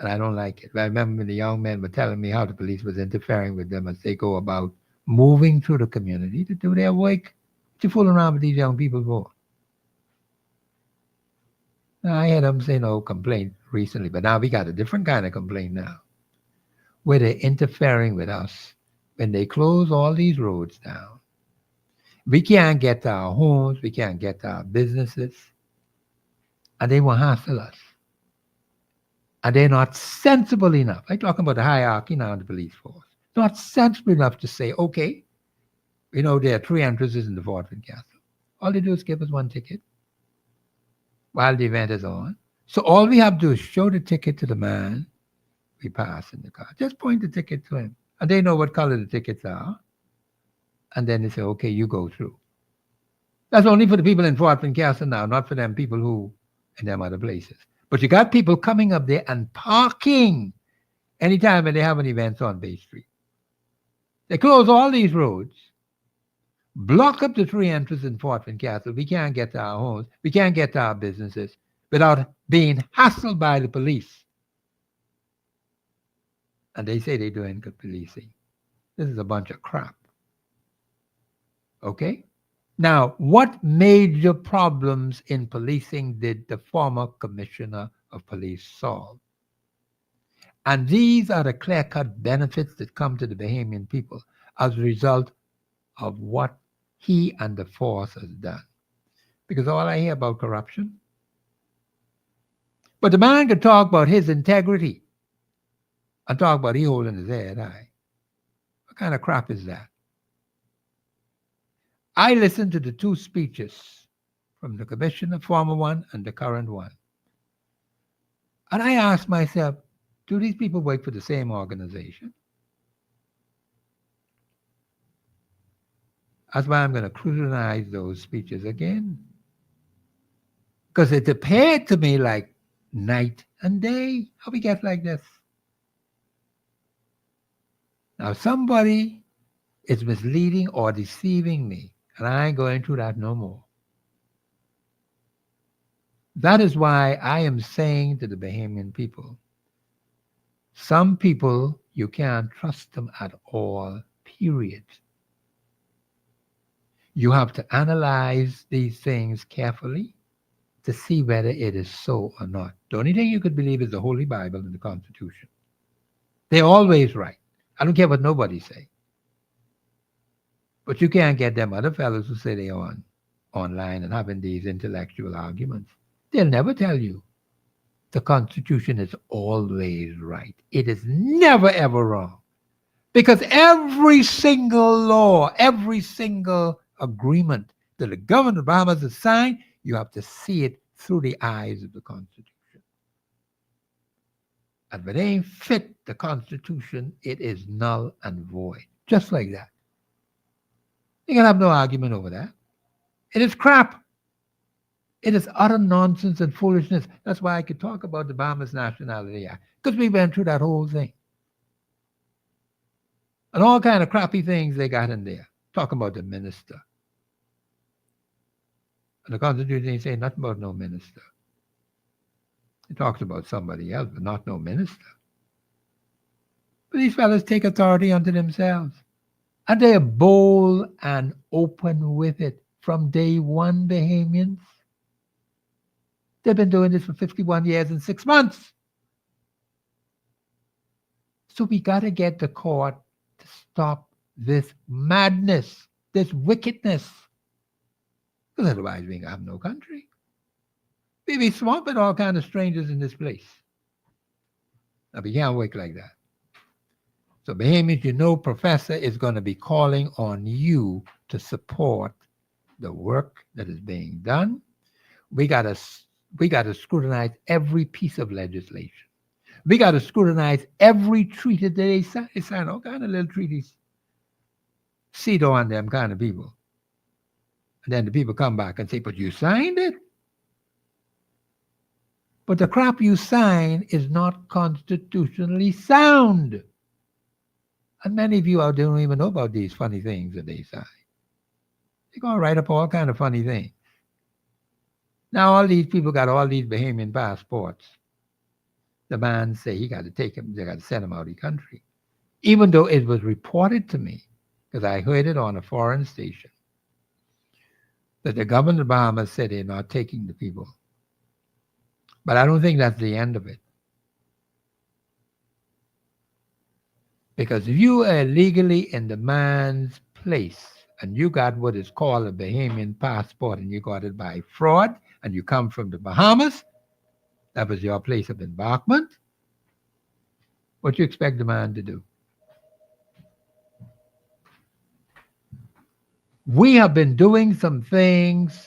And I don't like it. I remember when the young men were telling me how the police was interfering with them as they go about moving through the community to do their work. What you fooling around with these young people for? Now, I had them say no complaint recently, but now we got a different kind of complaint now, where they're interfering with us when they close all these roads down. We can't get to our homes, we can't get to our businesses, and they will hassle us. And they're not sensible enough. I'm talking about the hierarchy now in the police force. Not sensible enough to say, okay, you know, there are 3 entrances in the Fort Castle. All they do is give us 1 ticket while the event is on. So all we have to do is show the ticket to the man we pass in the car. Just point the ticket to him. And they know what color the tickets are. And then they say, okay, you go through. That's only for the people in Fort Castle now, not for them people who in them other places. But you got people coming up there and parking anytime when they have an event on Bay Street. They close all these roads, block up the 3 entrances in Fort Castle. We can't get to our homes. We can't get to our businesses without being hassled by the police. And they say they're doing good policing. This is a bunch of crap. Okay? Now, what major problems in policing did the former commissioner of police solve? And these are the clear-cut benefits that come to the Bahamian people as a result of what he and the force has done. Because all I hear about corruption. But the man could talk about his integrity and talk about he holding his head high. What kind of crap is that? I listened to the 2 speeches from the commissioner, former one and the current one. And I asked myself, do these people work for the same organization? That's why I'm going to scrutinize those speeches again. Because it appeared to me like night and day. How we get like this? Now somebody is misleading or deceiving me. And I ain't going through that no more. That is why I am saying to the Bahamian people, some people, you can't trust them at all, period. You have to analyze these things carefully to see whether it is so or not. The only thing you could believe is the Holy Bible and the Constitution. They're always right. I don't care what nobody say. But you can't get them other fellows who say they're online and having these intellectual arguments. They'll never tell you the Constitution is always right. It is never, ever wrong. Because every single law, every single agreement that the government of Bahamas has signed, you have to see it through the eyes of the Constitution. And when it ain't fit the Constitution, it is null and void. Just like that. You can have no argument over that. It is crap. It is utter nonsense and foolishness. That's why I could talk about the Bahamas Nationality Act, because we went through that whole thing. and all kind of crappy things they got in there. Talking about the minister. And the Constitution ain't saying nothing about no minister. It talks about somebody else, but not no minister. But these fellas take authority unto themselves. And they are bold and open with it from day one, Bahamians. They've been doing this for 51 years and 6 months. So we got to get the court to stop this madness, this wickedness. Because otherwise we ain't have no country. We be swamping all kind of strangers in this place. Now we can't work like that. So Bahamians, you know Professor is going to be calling on you to support the work that is being done. We got to scrutinize every piece of legislation. We got to scrutinize every treaty that they sign. They sign all kind of little treaties. Seat on them kind of people. And then the people come back and say, but you signed it. But the crap you sign is not constitutionally sound. And many of you out there don't even know about these funny things that they sign. They're going to write up all kind of funny things. Now all these people got all these Bahamian passports. The man say he got to take him, they got to send him out of the country. Even though it was reported to me, because I heard it on a foreign station, that the government of Bahamas said they're not taking the people. But I don't think that's the end of it. Because if you are illegally in the man's place and you got what is called a Bahamian passport and you got it by fraud and you come from the Bahamas, that was your place of embarkment, what you expect the man to do? We have been doing some things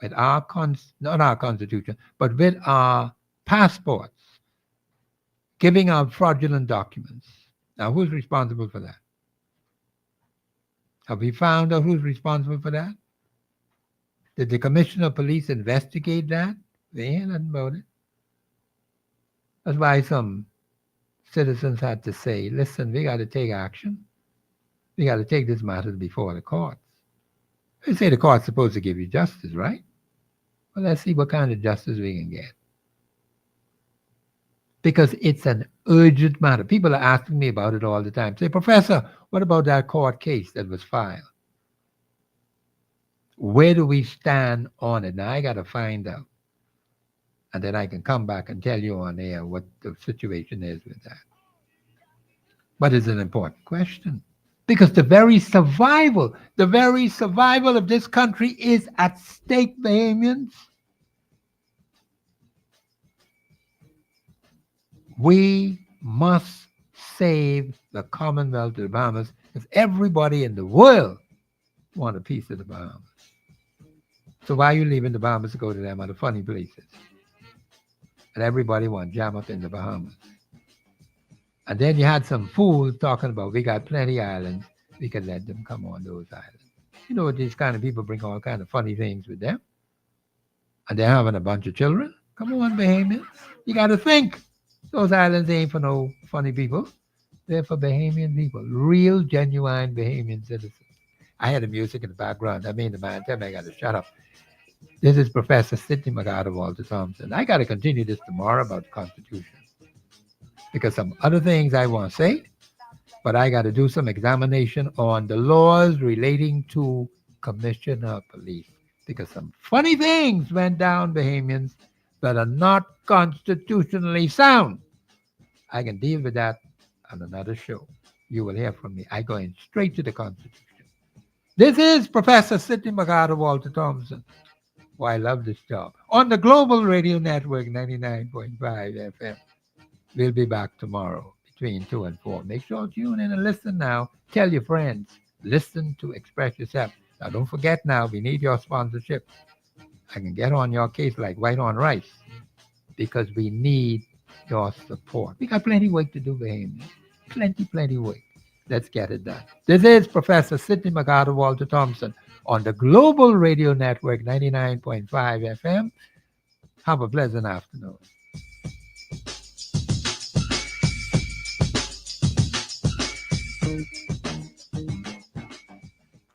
with our, not our constitution, but with our passports, giving out fraudulent documents. Now, who's responsible for that? Have we found out who's responsible for that? Did the Commissioner of Police investigate that? They ain't nothing about it. That's why some citizens had to say, listen, we got to take action. We got to take this matter before the courts. They say the court's supposed to give you justice, right? Well, let's see what kind of justice we can get. Because it's an urgent matter. People are asking me about it all the time. Say, Professor, what about that court case that was filed? Where do we stand on it? Now, I got to find out. And then I can come back and tell you on air what the situation is with that. But it's an important question. Because the very survival of this country is at stake, Bahamians. We must save the Commonwealth of the Bahamas because everybody in the world want a piece of the Bahamas. So why are you leaving the Bahamas to go to them other funny places? And everybody want to jam up in the Bahamas. And then you had some fools talking about we got plenty of islands. We can let them come on those islands. You know, these kind of people bring all kind of funny things with them. And they're having a bunch of children. Come on, Bahamians. You got to think. Those islands ain't for no funny people. They're for Bahamian people. Real, genuine Bahamian citizens. I had the music in the background. I mean, the man tell me I got to shut up. This is Professor Sidney of Walter Thompson. I got to continue this tomorrow about the Constitution. Because some other things I want to say, but I got to do some examination on the laws relating to Commissioner of Police. Because some funny things went down, Bahamians, that are not constitutionally sound. I can deal with that on another show. You will hear from me. I go in straight to the Constitution. This is Professor Sidney of Walter Thompson. Well, I love this job. On the Global Radio Network, 99.5 FM. We'll be back tomorrow between 2 and 4. Make sure you tune in and listen now. Tell your friends. Listen to Express Yourself. Now, don't forget now, we need your sponsorship. I can get on your case like white on rice because we need your support. We got plenty of work to do, Bahamians. Plenty work. Let's get it done. This is Professor Sidney of Walter Thompson on the Global Radio Network, 99.5 FM. Have a pleasant afternoon.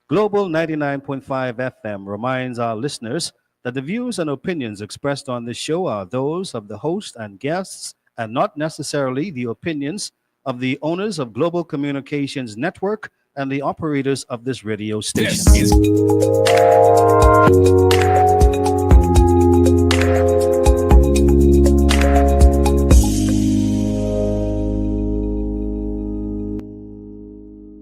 Global 99.5 FM reminds our listeners that the views and opinions expressed on this show are those of the host and guests and not necessarily the opinions of the owners of Global Communications Network and the operators of this radio station. This is